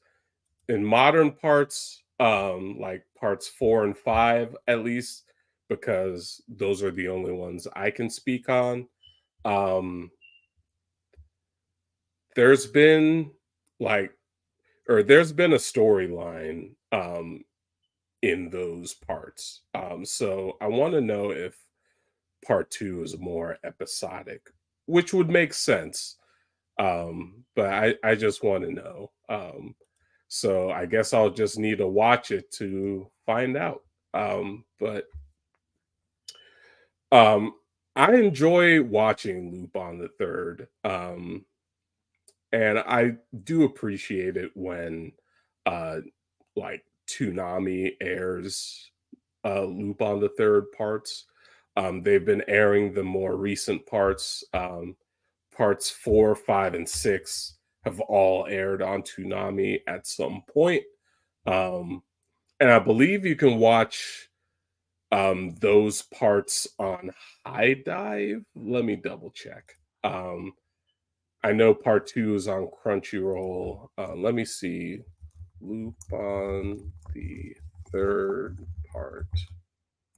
in modern parts like parts 4 and 5 at least because those are the only ones I can speak on. um there's been like there's been a storyline in those parts. So I want to know if part 2 is more episodic, which would make sense. But I just want to know. So I guess I'll just need to watch it to find out. But um, I enjoy watching Lupin the Third, and I do appreciate it when uh, like Toonami airs Lupin the Third parts. They've been airing the more recent parts. Parts 4, 5, and 6 have all aired on Toonami at some point. Um, and I believe you can watch those parts on High Dive. Let me double check. I know part 2 is on Crunchyroll. Let me see. Lupin the Third Part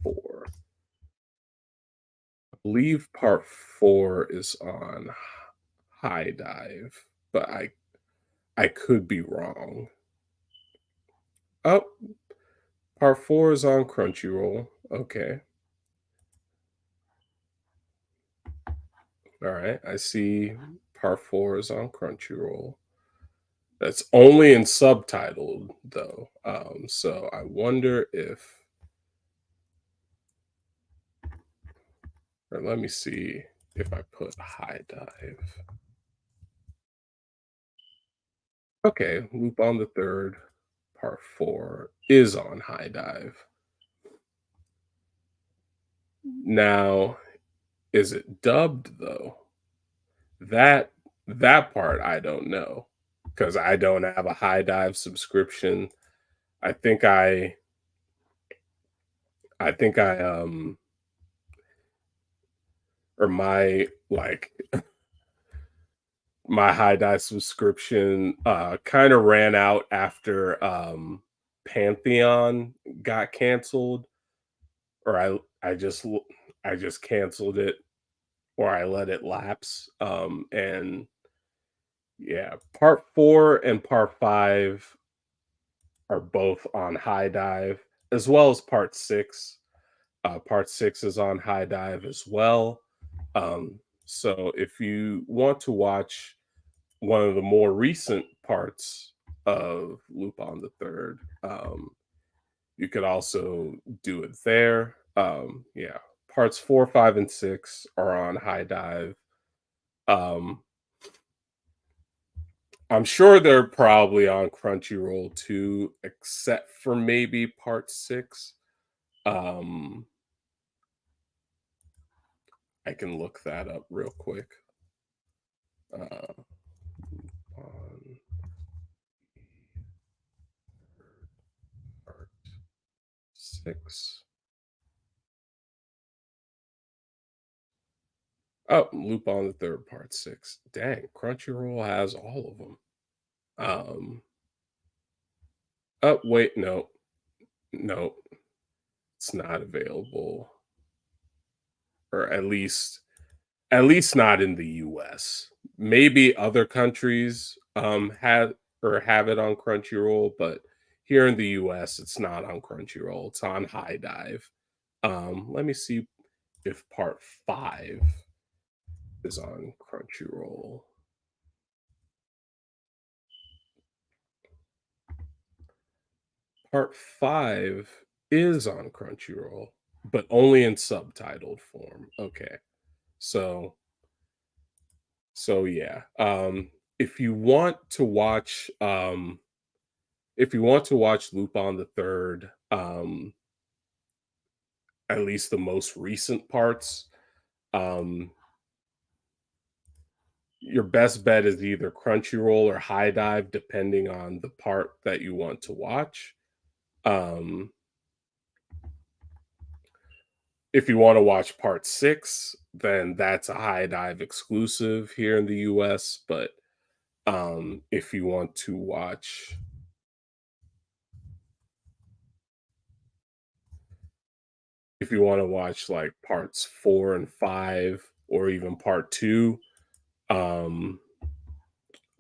4. I believe part 4 is on High Dive, but I could be wrong. Oh, part 4 is on Crunchyroll. Okay. All right. I see part 4 is on Crunchyroll. That's only in subtitled though. So I wonder if or let me see if I put High Dive. Okay, Lupin the Third, part 4 is on High Dive. Now, is it dubbed though? That that part I don't know because I don't have a High Dive subscription. I think I or my like my High Dive subscription kind of ran out after Pantheon got canceled or I just I just canceled it or I let it lapse. And yeah, part 4 and part 5 are both on High Dive, as well as part 6. Part 6 is on High Dive as well. So if you want to watch one of the more recent parts of Lupin the Third, you could also do it there. Yeah, parts 4, 5, and 6 are on High Dive. Um, I'm sure they're probably on Crunchyroll too, except for maybe part 6. Um, I can look that up real quick. Uh, on part 6. Oh, Lupin the Third, part 6. Dang, Crunchyroll has all of them. Um, oh, wait, no, no, it's not available, or at least not in the US. Maybe other countries have it on Crunchyroll, but here in the US it's not on Crunchyroll. It's on High Dive. Let me see if part 5 is on Crunchyroll. Part 5 is on Crunchyroll, but only in subtitled form. Okay. So yeah. If you want to watch Lupin the Third, at least the most recent parts, um, your best bet is either Crunchyroll or High Dive, depending on the part that you want to watch. Um, if you want to watch part 6, then that's a High Dive exclusive here in the US. But if you want to watch like parts 4 and 5, or even part 2, um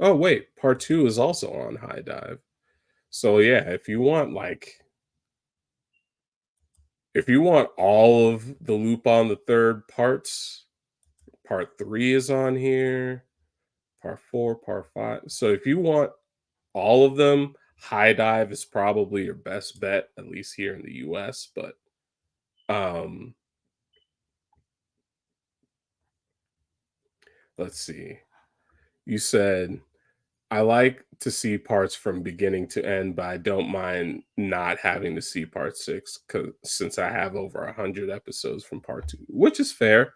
oh wait, part 2 is also on High Dive. So yeah, if you want all of the Lupin the Third parts, part 3 is on here, part 4, part 5. So if you want all of them, High Dive is probably your best bet, at least here in the US. But um let's see. You said I like to see parts from beginning to end, but I don't mind not having to see part 6, cause since I have over 100 episodes from part 2, which is fair.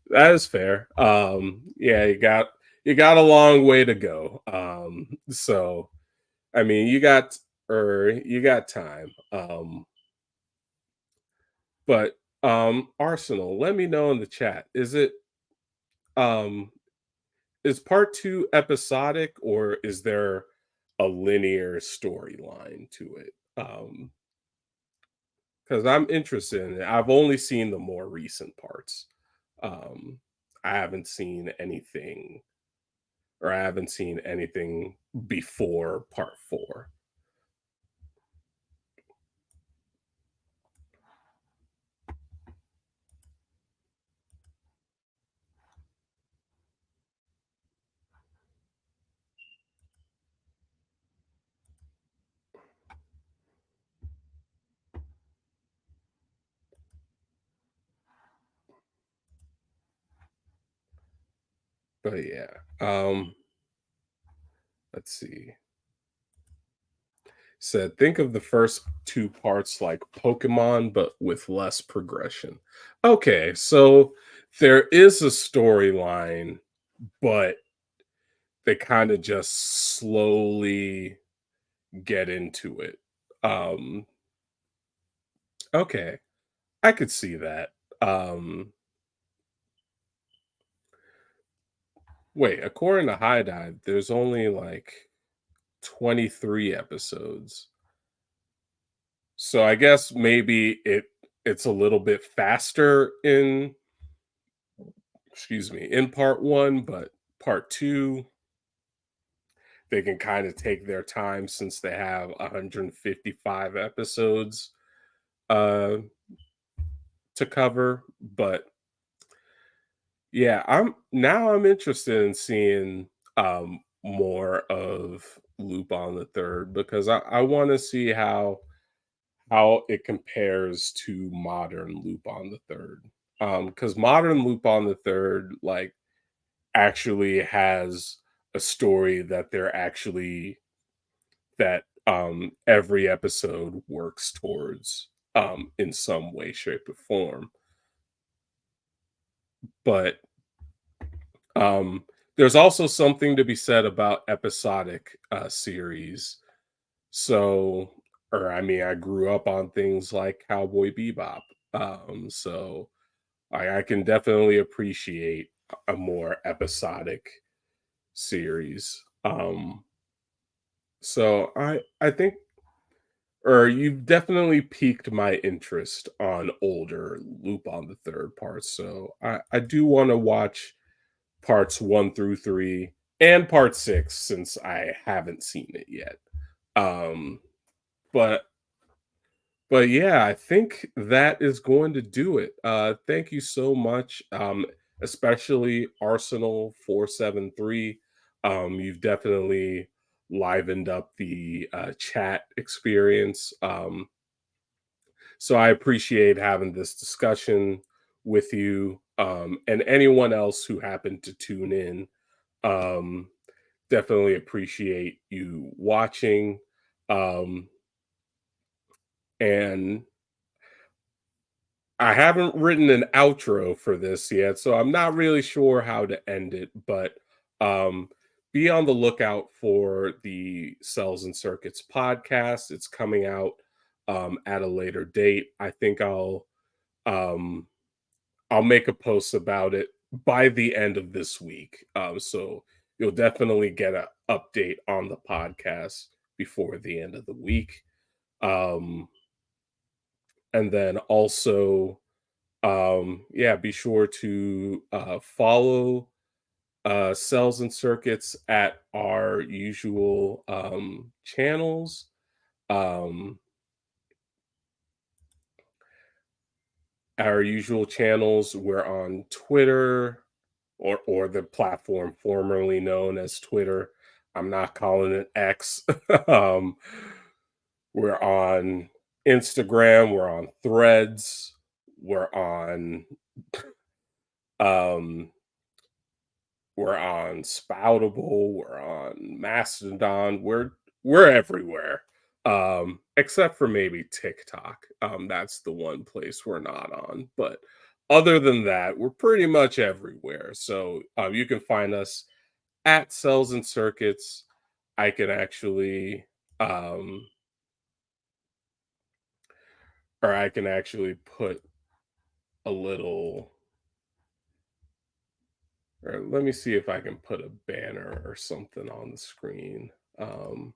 That is fair. Yeah, you got a long way to go. So I mean, you got time. But Arsenal, let me know in the chat. Um is part 2 episodic, or is there a linear storyline to it? Because I'm interested in it. I've only seen the more recent parts. Um, I haven't seen anything, or I haven't seen anything before part 4. But yeah, let's see. Said think of the first 2 parts like Pokemon, but with less progression. Okay, so there is a storyline, but they kind of just slowly get into it. Um, okay, I could see that. Um, wait, according to High Dive, there's only like 23 episodes. So I guess maybe it's a little bit faster in, excuse me, in part one, but part two, they can kind of take their time since they have 155 episodes uh to cover. But yeah, I'm interested in seeing more of Lupin the Third because I want to see how it compares to modern Lupin the Third. Because modern Lupin the Third like actually has a story that they're actually that every episode works towards in some way, shape, or form. But there's also something to be said about episodic series. So, or I mean, I grew up on things like Cowboy Bebop. So I can definitely appreciate a more episodic series. So I think, or you've definitely piqued my interest on older Lupin the Third parts. So I do want to watch parts one through three and part six since I haven't seen it yet. Um, but but yeah, I think that is going to do it. Thank you so much, especially Arsenal 473. You've definitely livened up the chat experience. So I appreciate having this discussion with you and anyone else who happened to tune in. Um, Definitely appreciate you watching. Um, and I haven't written an outro for this yet, so I'm not really sure how to end it, but um, be on the lookout for the Cells and Circuits podcast. It's coming out at a later date. I think um, I'll make a post about it by the end of this week. So you'll definitely get an update on the podcast before the end of the week. Um, and then also, yeah, be sure to follow Cells and Circuits at our usual channels. Um, our usual channels. We're on Twitter or the platform formerly known as Twitter. I'm not calling it X. um, we're on Instagram. We're on Threads. We're on um, we're on Spoutable. We're on Mastodon. We're everywhere. Except for maybe TikTok. That's the one place we're not on. But other than that, we're pretty much everywhere. So you can find us at Cells and Circuits. I can actually um I can actually put a little, or let me see if I can put a banner or something on the screen. Um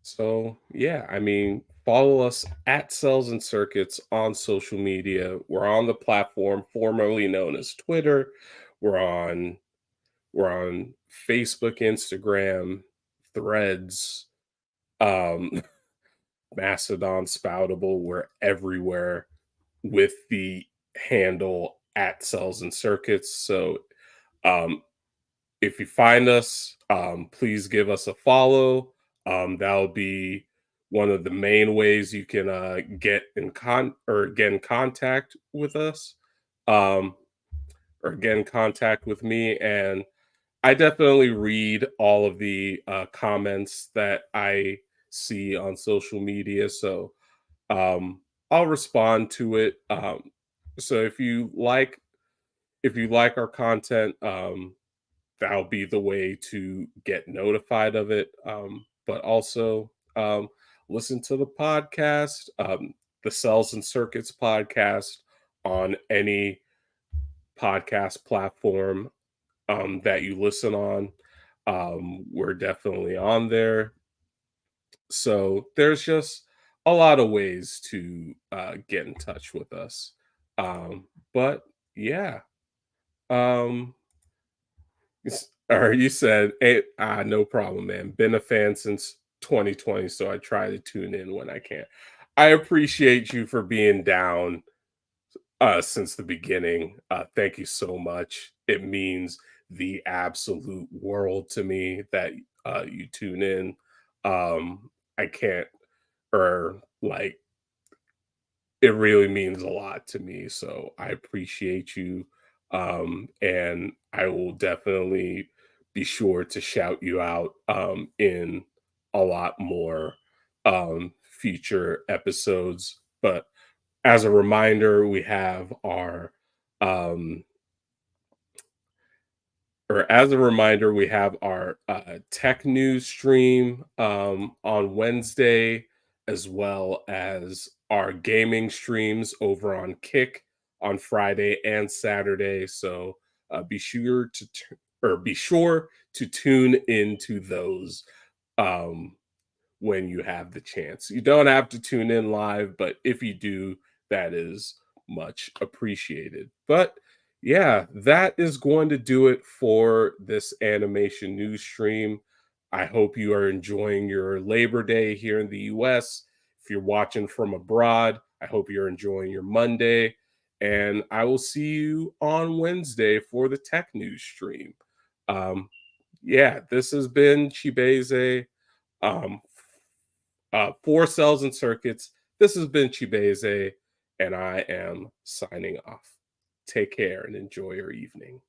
So, yeah, I mean, follow us at Cells and Circuits on social media. We're on the platform formerly known as Twitter. We're on we're on Facebook, Instagram, Threads, um, Mastodon, Spoutable. We're everywhere with the handle at Cells and Circuits. So, um, if you find us, please give us a follow. That'll be one of the main ways you can get in contact with us, um, or get in contact with me. And I definitely read all of the comments that I see on social media, so um, I'll respond to it. So if you like our content, that'll be the way to get notified of it. But also, listen to the podcast, the Cells and Circuits podcast, on any podcast platform that you listen on. We're definitely on there. So there's just a lot of ways to get in touch with us. But yeah, um, or you said, hey, no problem, man. Been a fan since 2020, so I try to tune in when I can. I appreciate you for being down since the beginning. Thank you so much. It means the absolute world to me that you tune in. I can't, or like, it really means a lot to me. So I appreciate you. And I will definitely be sure to shout you out in a lot more future episodes. But as a reminder, we have our um, tech news stream on Wednesday, as well as our gaming streams over on Kick on Friday and Saturday. So be sure to tune into those. Um, when you have the chance. You don't have to tune in live, but if you do, that is much appreciated. But yeah, that is going to do it for this animation news stream. I hope you are enjoying your Labor Day here in the US. If you're watching from abroad, I hope you're enjoying your Monday. And I will see you on Wednesday for the tech news stream. Um, yeah, this has been Chibeze. Um, for Cells and Circuits, this has been Chibeze, and I am signing off. Take care and enjoy your evening.